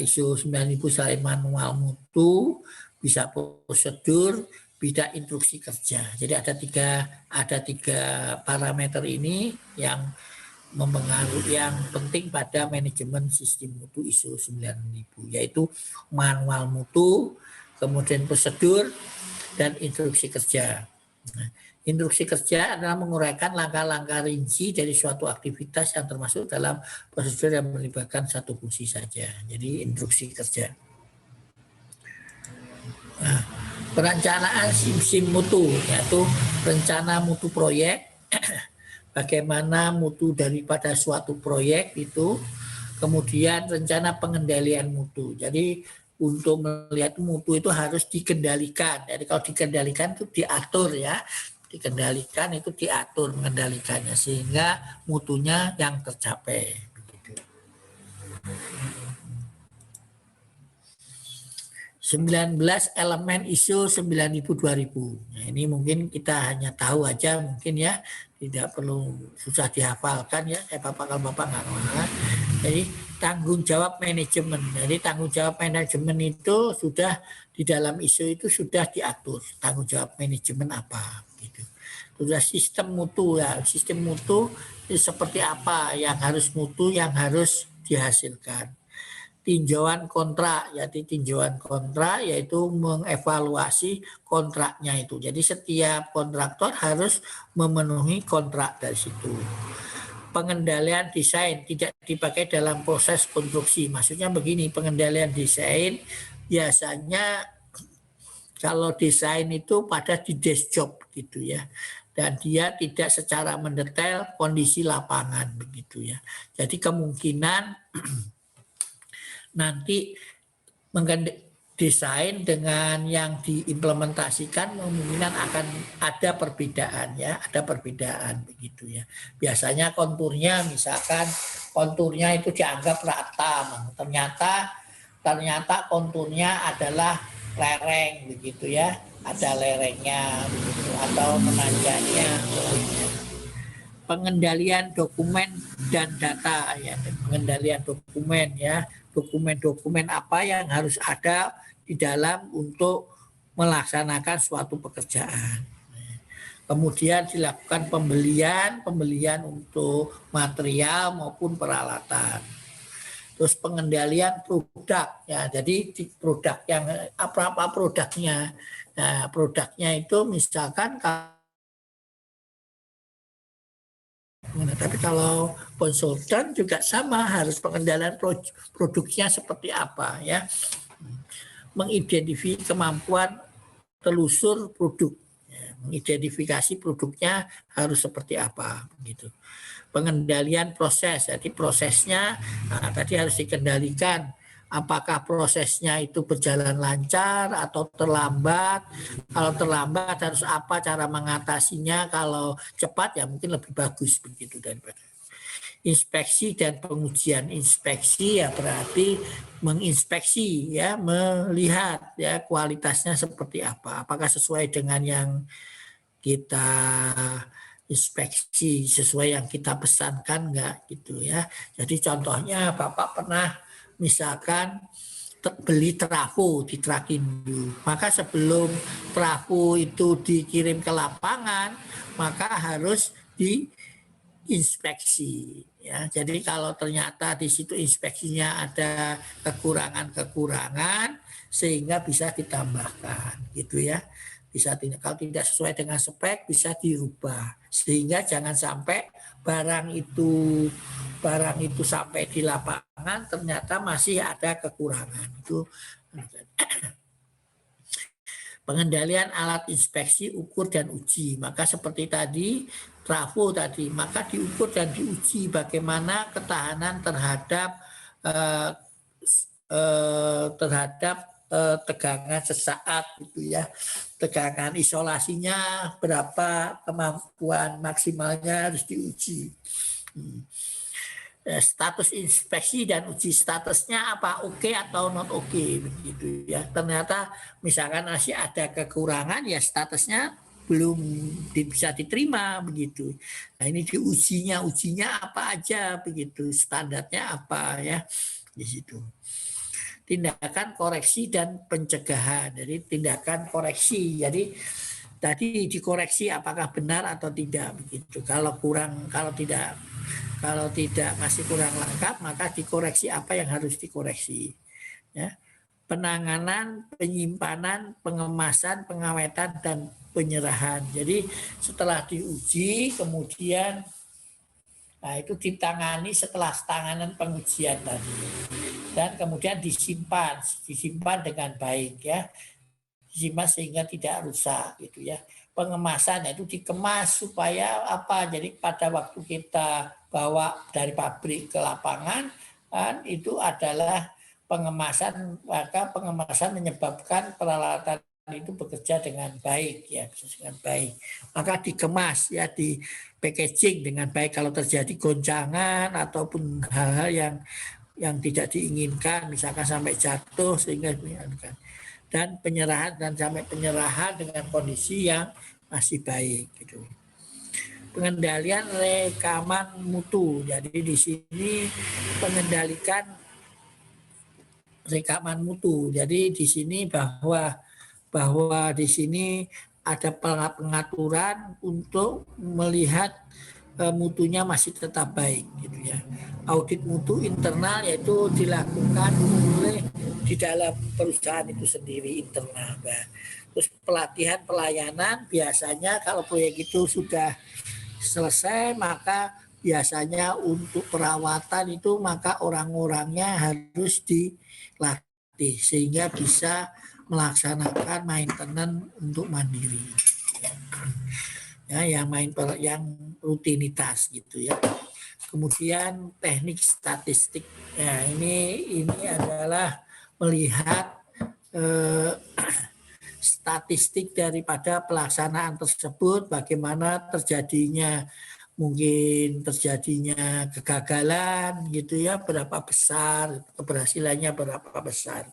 ISO 9000 selain manual mutu, bisa prosedur, bisa instruksi kerja. Jadi ada tiga parameter ini yang mempengaruhi, yang penting pada manajemen sistem mutu ISO 9000, yaitu manual mutu, kemudian prosedur, dan instruksi kerja. Nah, instruksi kerja adalah menguraikan langkah-langkah rinci dari suatu aktivitas yang termasuk dalam prosedur yang melibatkan satu fungsi saja. Jadi instruksi kerja. Nah, perencanaan SIM mutu, yaitu rencana mutu proyek, bagaimana mutu daripada suatu proyek itu, kemudian rencana pengendalian mutu. Jadi untuk melihat mutu itu harus dikendalikan. Jadi kalau dikendalikan itu diatur ya, dikendalikan itu diatur mengendalikannya sehingga mutunya yang tercapai. 19 elemen ISO 9000-2000. Nah, ini mungkin kita hanya tahu aja mungkin ya, tidak perlu susah dihafalkan ya. Kalau Bapak nggak ngomong. Jadi tanggung jawab manajemen. Jadi tanggung jawab manajemen itu sudah di dalam ISO itu sudah diatur. Tanggung jawab manajemen apa gitu. Sudah sistem mutu ya. Sistem mutu seperti apa yang harus mutu yang harus dihasilkan. Tinjauan kontrak, yaitu tinjauan kontrak yaitu mengevaluasi kontraknya itu. Jadi setiap kontraktor harus memenuhi kontrak dari situ. Pengendalian desain tidak dipakai dalam proses konstruksi. Maksudnya begini, pengendalian desain biasanya kalau desain itu pada di desk job gitu ya. Dan dia tidak secara mendetail kondisi lapangan begitu ya. Jadi kemungkinan nanti desain dengan yang diimplementasikan kemungkinan akan ada perbedaan ya, ada perbedaan begitu ya. Biasanya konturnya misalkan konturnya itu dianggap rata, ternyata konturnya adalah lereng begitu ya, ada lerengnya begitu atau menanjaknya. Pengendalian dokumen dan data ya, pengendalian dokumen ya. Dokumen-dokumen apa yang harus ada di dalam untuk melaksanakan suatu pekerjaan. Kemudian dilakukan pembelian untuk material maupun peralatan. Terus pengendalian produk ya. Jadi di produk yang apa produknya. Nah, produknya itu misalkan tapi kalau konsultan juga sama, harus pengendalian produknya seperti apa ya, mengidentifikasi kemampuan telusur produk, ya, mengidentifikasi produknya harus seperti apa gitu. Pengendalian proses, jadi prosesnya tadi harus dikendalikan. Apakah prosesnya itu berjalan lancar atau terlambat? Kalau terlambat harus apa cara mengatasinya? Kalau cepat ya mungkin lebih bagus begitu daripada. Inspeksi dan pengujian. Inspeksi ya berarti menginspeksi ya, melihat ya kualitasnya seperti apa. Apakah sesuai dengan yang kita inspeksi, sesuai yang kita pesankan enggak gitu ya. Jadi contohnya Bapak pernah misalkan beli trafo di Trakindo, maka sebelum trafo itu dikirim ke lapangan, maka harus diinspeksi. Ya, jadi kalau ternyata di situ inspeksinya ada kekurangan-kekurangan, sehingga bisa ditambahkan, gitu ya. Bisa kalau tidak sesuai dengan spek bisa dirubah, sehingga jangan sampai barang itu sampai di lapangan ternyata masih ada kekurangan. Itu pengendalian alat inspeksi, ukur dan uji. Maka seperti tadi trafo tadi, maka diukur dan diuji bagaimana ketahanan terhadap terhadap tegangan sesaat gitu ya. Tegangan isolasinya berapa, kemampuan maksimalnya harus diuji. Status inspeksi dan uji statusnya apa, oke atau not oke begitu ya. Ternyata misalkan masih ada kekurangan ya statusnya belum bisa diterima begitu. Nah ini ujinya apa aja begitu, standarnya apa ya di situ. Tindakan koreksi dan pencegahan. Jadi tindakan koreksi. Jadi tadi dikoreksi apakah benar atau tidak begitu. Kalau tidak masih kurang lengkap, maka dikoreksi apa yang harus dikoreksi. Ya. Penanganan, penyimpanan, pengemasan, pengawetan, dan penyerahan. Jadi setelah diuji, kemudian itu ditangani setelah tanganan pengujian tadi. Dan kemudian disimpan dengan baik ya. Disimpan sehingga tidak rusak gitu ya. Pengemasan itu dikemas supaya apa? Jadi pada waktu kita bawa dari pabrik ke lapangan kan itu adalah pengemasan, maka pengemasan menyebabkan peralatan itu bekerja dengan baik ya, dengan baik. Maka dikemas ya, di packaging dengan baik. Kalau terjadi goncangan ataupun hal-hal yang tidak diinginkan, misalkan sampai jatuh sehingga dan penyerahan dan sampai penyerahan dengan kondisi yang masih baik gitu. Pengendalian rekaman mutu. Jadi di sini pengendalikan rekaman mutu. Jadi di sini bahwa di sini ada pengaturan untuk melihat mutunya masih tetap baik gitu ya. Audit mutu internal yaitu dilakukan oleh di dalam perusahaan itu sendiri internal. Nah, terus pelatihan pelayanan biasanya kalau proyek itu sudah selesai maka biasanya untuk perawatan itu maka orang-orangnya harus dilatih sehingga bisa melaksanakan maintenance untuk mandiri. Ya, yang rutinitas gitu ya. Kemudian teknik statistik. Ya, ini adalah melihat statistik daripada pelaksanaan tersebut, bagaimana mungkin terjadinya kegagalan gitu ya, berapa besar, keberhasilannya berapa besar.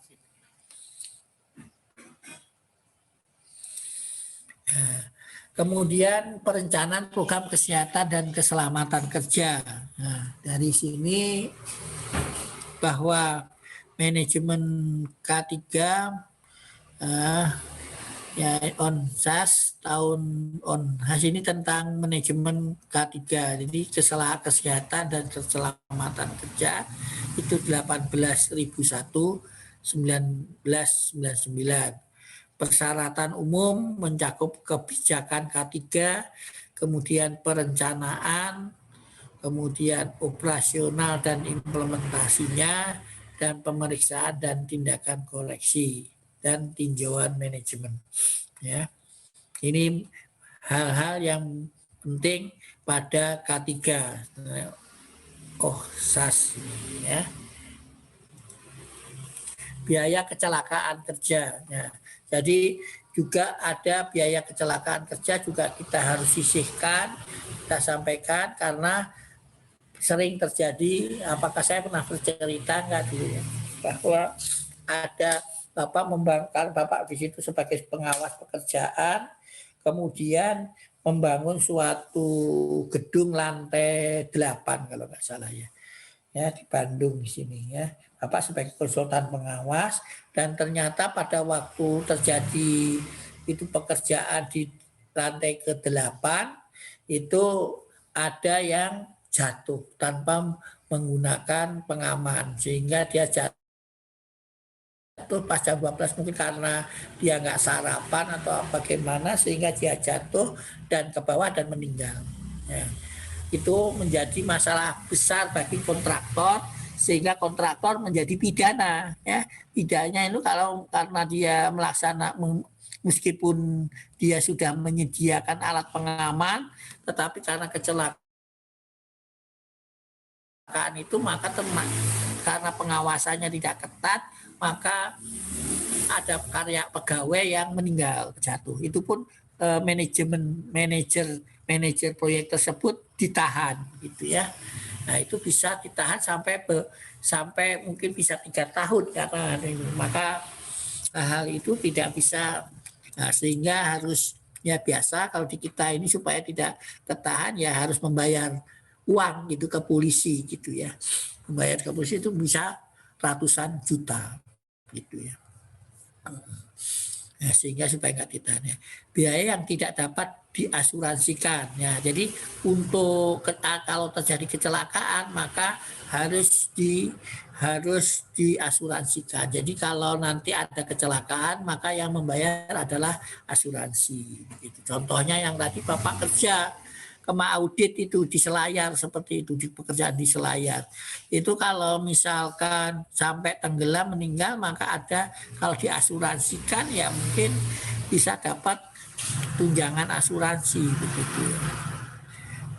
Kemudian perencanaan program kesehatan dan keselamatan kerja. Nah, dari sini bahwa manajemen K3 ya ONSAS ONHAS ini tentang manajemen K3. Jadi kesehatan dan keselamatan kerja itu 18.001 1999. Persyaratan umum mencakup kebijakan K3, kemudian perencanaan, kemudian operasional dan implementasinya, dan pemeriksaan dan tindakan koreksi dan tinjauan manajemen. Ya, ini hal-hal yang penting pada K3. SAS ya. Biaya kecelakaan kerja. Ya. Jadi juga ada biaya kecelakaan kerja juga kita harus sisihkan, kita sampaikan karena sering terjadi. Apakah saya pernah bercerita enggak dulu ya, bahwa ada Bapak di situ sebagai pengawas pekerjaan, kemudian membangun suatu gedung lantai 8 kalau nggak salah ya di Bandung di sini ya. Bapak sebagai konsultan pengawas, dan ternyata pada waktu terjadi itu pekerjaan di lantai ke-8 itu ada yang jatuh tanpa menggunakan pengaman sehingga dia jatuh pas jam 12 mungkin karena dia nggak sarapan atau bagaimana sehingga dia jatuh dan ke bawah dan meninggal ya. Itu menjadi masalah besar bagi kontraktor sehingga kontraktor menjadi pidana ya. Pidananya itu kalau karena dia meskipun dia sudah menyediakan alat pengaman tetapi karena kecelakaan itu maka karena pengawasannya tidak ketat, maka ada karya pegawai yang meninggal jatuh. Itu pun manajer proyek tersebut ditahan gitu ya. Nah itu bisa ditahan sampai mungkin bisa 3 tahun karena ini. Maka hal itu tidak bisa, sehingga harus ya biasa kalau di kita ini supaya tidak ketahan ya harus membayar uang gitu ke polisi gitu ya. Membayar ke polisi itu bisa ratusan juta gitu ya. Nah, sehingga supaya nggak ditahan ya. Biaya yang tidak dapat diasuransikan ya. Jadi untuk kalau terjadi kecelakaan maka harus diasuransikan. Jadi kalau nanti ada kecelakaan maka yang membayar adalah asuransi. Gitu. Contohnya yang tadi Bapak kerja audit itu di Selayar seperti itu, di pekerjaan di Selayar. Itu kalau misalkan sampai tenggelam meninggal maka ada, kalau diasuransikan ya mungkin bisa dapat tunjangan asuransi begitu.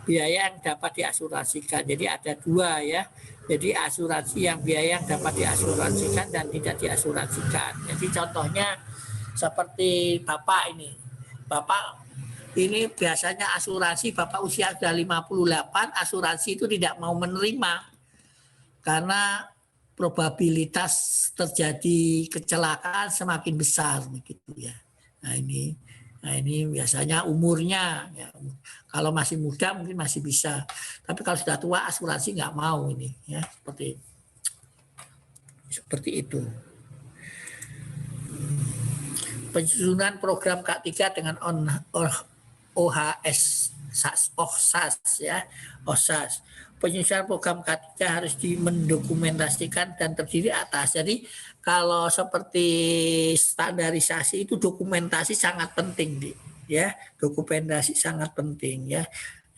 Biaya yang dapat diasuransikan. Jadi ada 2 ya. Jadi asuransi yang biaya yang dapat diasuransikan dan tidak diasuransikan. Jadi contohnya seperti Bapak ini. Bapak ini biasanya asuransi Bapak usia sudah 58, asuransi itu tidak mau menerima karena probabilitas terjadi kecelakaan semakin besar begitu ya. Nah ini biasanya umurnya ya, kalau masih muda mungkin masih bisa, tapi kalau sudah tua asuransi nggak mau ini ya, seperti itu. Penyusunan program K3 dengan OHS, OHSAS ya, OHSAS. Penyusunan program K3 harus mendokumentasikan dan terdiri atas. Jadi kalau seperti standarisasi itu dokumentasi sangat penting, ya. Dokumentasi sangat penting ya.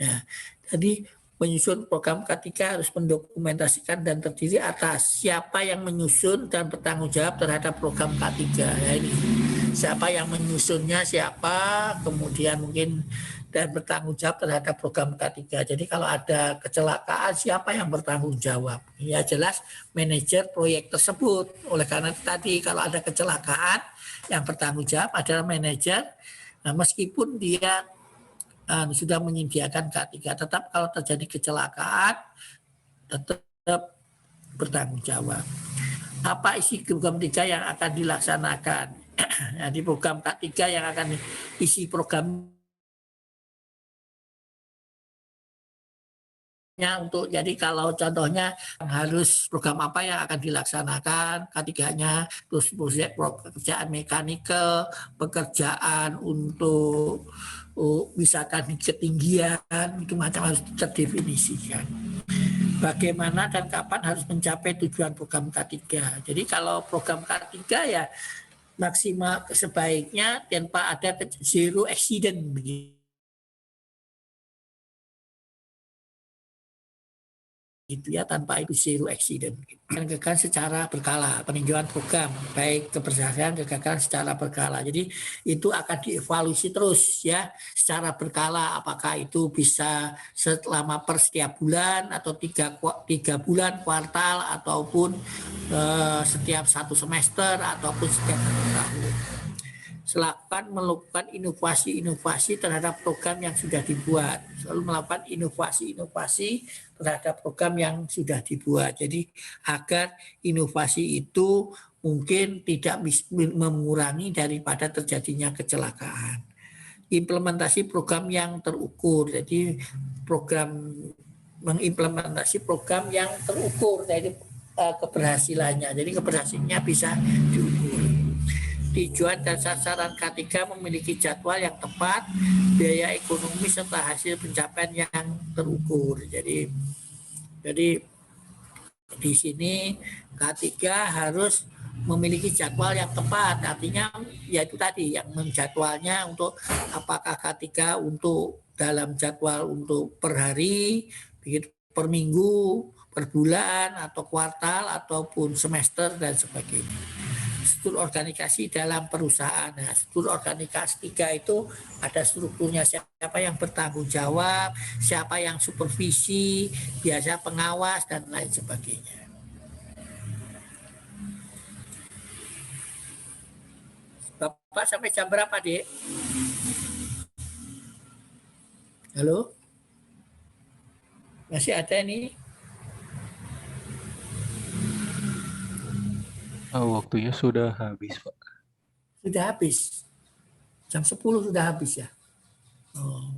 Nah, jadi menyusun program K3 harus mendokumentasikan dan terdiri atas siapa yang menyusun dan bertanggung jawab terhadap program K3 ya ini. Siapa yang menyusunnya, siapa, kemudian mungkin dan bertanggung jawab terhadap program K3. Jadi kalau ada kecelakaan, siapa yang bertanggung jawab? Ya jelas manajer proyek tersebut. Oleh karena tadi kalau ada kecelakaan, yang bertanggung jawab adalah manajer. Nah, meskipun dia sudah menyediakan K3, tetap kalau terjadi kecelakaan, tetap bertanggung jawab. Apa isi program 3 yang akan dilaksanakan? Nah, di program K3 yang akan isi programnya untuk, jadi kalau contohnya harus program apa yang akan dilaksanakan K3-nya, terus pekerjaan mekanikal, pekerjaan untuk misalkan ketinggian, itu macam harus terdefinisikan. Bagaimana dan kapan harus mencapai tujuan program K3. Jadi kalau program K3 ya maksimal sebaiknya tanpa ada zero accident begitu ya, tanpa itu zero accident. Kegagalan secara berkala, peninjauan program baik keberhasilan kegagalan secara berkala. Jadi itu akan dievaluasi terus ya secara berkala, apakah itu bisa selama setiap bulan atau 3 bulan kuartal ataupun setiap 1 semester ataupun setiap 1 tahun. Melakukan inovasi-inovasi terhadap program yang sudah dibuat. Selalu melakukan inovasi-inovasi terhadap program yang sudah dibuat. Jadi agar inovasi itu mungkin tidak mengurangi daripada terjadinya kecelakaan. Implementasi program yang terukur. Jadi mengimplementasi program yang terukur dari keberhasilannya. Jadi keberhasilannya bisa diukur. Tujuan dan sasaran K3 memiliki jadwal yang tepat, biaya ekonomi serta hasil pencapaian yang terukur. Jadi di sini K3 harus memiliki jadwal yang tepat. Artinya yaitu tadi yang menjadwalnya untuk apakah K3 untuk dalam jadwal untuk per hari, per minggu, per bulan atau kuartal ataupun semester dan sebagainya. Struktur organisasi dalam perusahaan. Nah, struktur organisasi 3 itu ada strukturnya, siapa yang bertanggung jawab, siapa yang supervisi, biasa pengawas dan lain sebagainya. Bapak sampai jam berapa, Dek? Halo? Masih ada nih? Waktunya sudah habis, Pak. Sudah habis. Jam 10 sudah habis ya? Oh.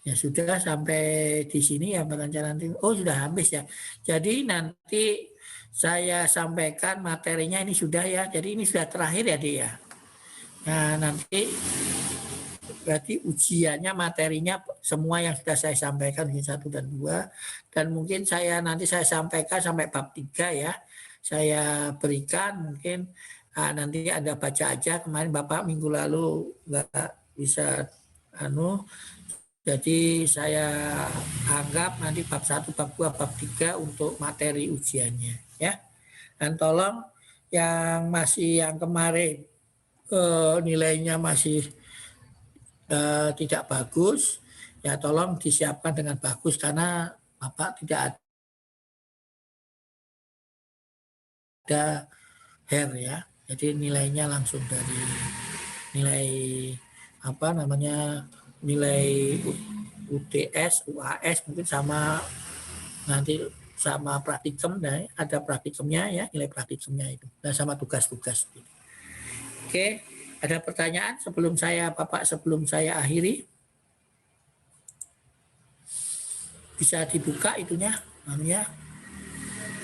Ya sudah sampai di sini ya perencanaan tim. Oh sudah habis ya. Jadi nanti saya sampaikan materinya ini sudah ya. Jadi ini sudah terakhir ya dia. Nah nanti berarti ujiannya materinya semua yang sudah saya sampaikan di 1 dan 2. Dan mungkin nanti saya sampaikan sampai bab 3 ya. Saya berikan mungkin nanti ada baca aja. Kemarin Bapak minggu lalu nggak bisa jadi saya anggap nanti bab 1, bab 2, bab 3 untuk materi ujiannya ya. Dan tolong yang kemarin nilainya masih tidak bagus ya tolong disiapkan dengan bagus karena Bapak tidak ada hair ya. Jadi nilainya langsung dari nilai nilai UTS, UAS mungkin sama nanti sama praktikum, nah, ada praktikumnya ya, nilai praktikumnya itu dan sama tugas-tugas. Oke, ada pertanyaan sebelum saya akhiri? Bisa dibuka itunya,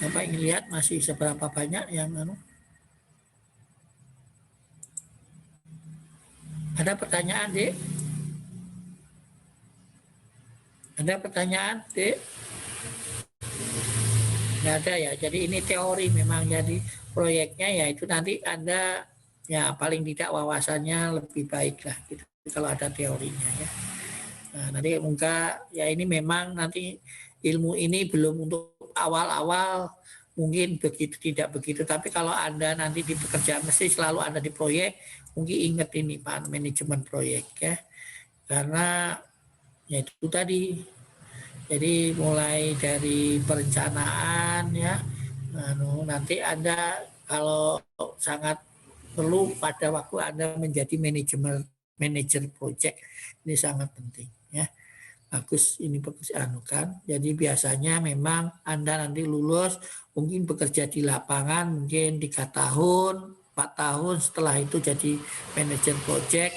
Bapak ingin lihat masih seberapa banyak yang Ada pertanyaan, Dek? Ada pertanyaan, Dek? Nggak ada ya. Jadi ini teori memang. Jadi proyeknya ya itu nanti Anda ya paling tidak wawasannya lebih baik lah gitu kalau ada teorinya ya. Nah, nanti ya ini memang nanti ilmu ini belum untuk awal-awal mungkin begitu tidak begitu, tapi kalau Anda nanti di pekerjaan mesti selalu Anda di proyek, mungkin ingat ini Pak, manajemen proyek ya. Karena ya itu tadi. Jadi mulai dari perencanaan ya, nanti Anda kalau sangat perlu pada waktu Anda menjadi manajer proyek, ini sangat penting ya. Bagus ini bagus kan. Jadi biasanya memang Anda nanti lulus mungkin bekerja di lapangan mungkin 3 tahun, 4 tahun setelah itu jadi manajer proyek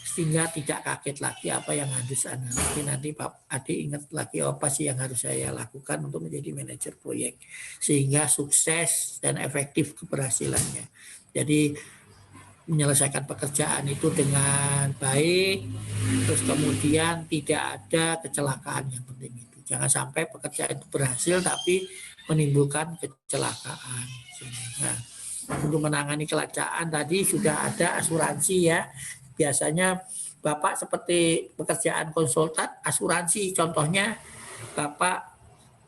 sehingga tidak kaget lagi apa yang harus Anda. Nanti Pak Adi ingat lagi apa sih yang harus saya lakukan untuk menjadi manajer proyek sehingga sukses dan efektif keberhasilannya. Jadi menyelesaikan pekerjaan itu dengan baik, terus kemudian tidak ada kecelakaan yang penting itu. Jangan sampai pekerjaan itu berhasil tapi menimbulkan kecelakaan. Nah, untuk menangani kecelakaan tadi sudah ada asuransi ya. Biasanya Bapak seperti pekerjaan konsultan, asuransi contohnya Bapak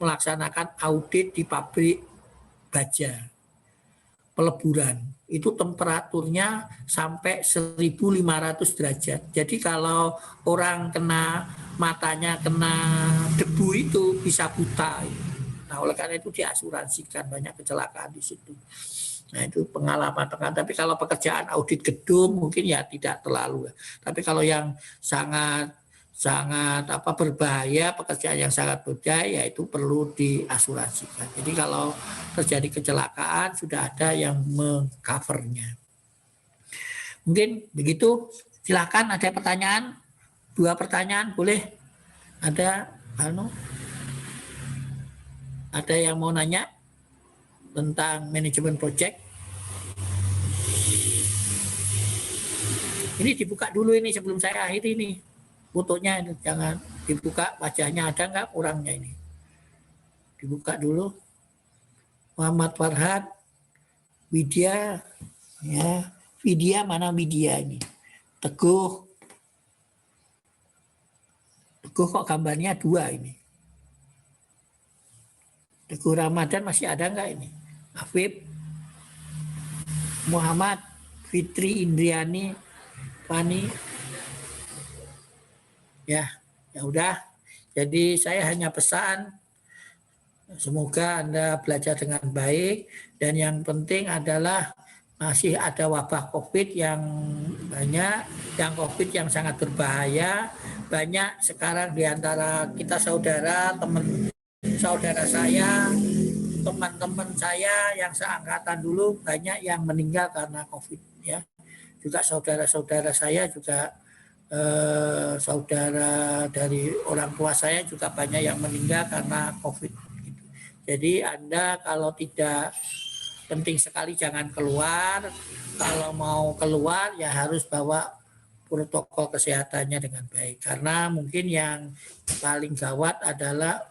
melaksanakan audit di pabrik baja, peleburan. Itu temperaturnya sampai 1500 derajat. Jadi kalau orang matanya kena debu itu bisa buta. Nah, oleh karena itu diasuransikan, banyak kecelakaan di situ. Nah, itu pengalaman. Tapi kalau pekerjaan audit gedung mungkin ya tidak terlalu. Tapi kalau yang sangat berbahaya, pekerjaan yang sangat berbahaya itu perlu diasuransikan. Jadi kalau terjadi kecelakaan sudah ada yang mengcovernya. Mungkin begitu. Silakan ada pertanyaan, 2 pertanyaan boleh. Ada yang mau nanya tentang manajemen project? Ini dibuka dulu ini sebelum saya akhiri ini. Fotonya itu jangan dibuka, wajahnya ada nggak kurangnya ini. Dibuka dulu. Muhammad Farhad, Widya, ya. Widya mana Widya ini? Teguh kok gambarnya 2 ini. Teguh Ramadan masih ada nggak ini? Afif, Muhammad, Fitri Indriani, Fani. Ya udah. Jadi saya hanya pesan semoga Anda belajar dengan baik dan yang penting adalah masih ada wabah COVID yang banyak, yang COVID yang sangat berbahaya. Banyak sekarang di antara kita saudara, teman saudara saya, teman-teman saya yang seangkatan dulu banyak yang meninggal karena COVID ya. Juga saudara-saudara saya juga saudara dari orang tua saya juga banyak yang meninggal karena COVID. Jadi Anda kalau tidak penting sekali jangan keluar. Kalau mau keluar ya harus bawa protokol kesehatannya dengan baik. Karena mungkin yang paling gawat adalah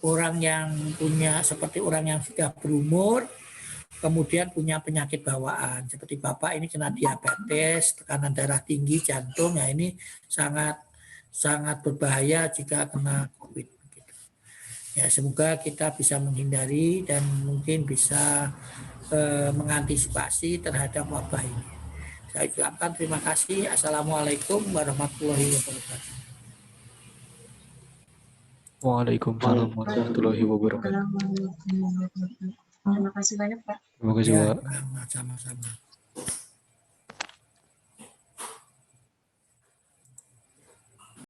orang yang punya seperti orang yang sudah berumur, kemudian punya penyakit bawaan. Seperti Bapak ini kena diabetes, tekanan darah tinggi, jantung. Ya ini sangat sangat berbahaya jika kena COVID. Ya semoga kita bisa menghindari dan mungkin bisa mengantisipasi terhadap wabah ini. Saya ucapkan terima kasih. Assalamualaikum warahmatullahi wabarakatuh. Waalaikumsalam warahmatullahi wabarakatuh. Terima kasih banyak, Pak. Terima kasih, Ya, Pak. sama-sama.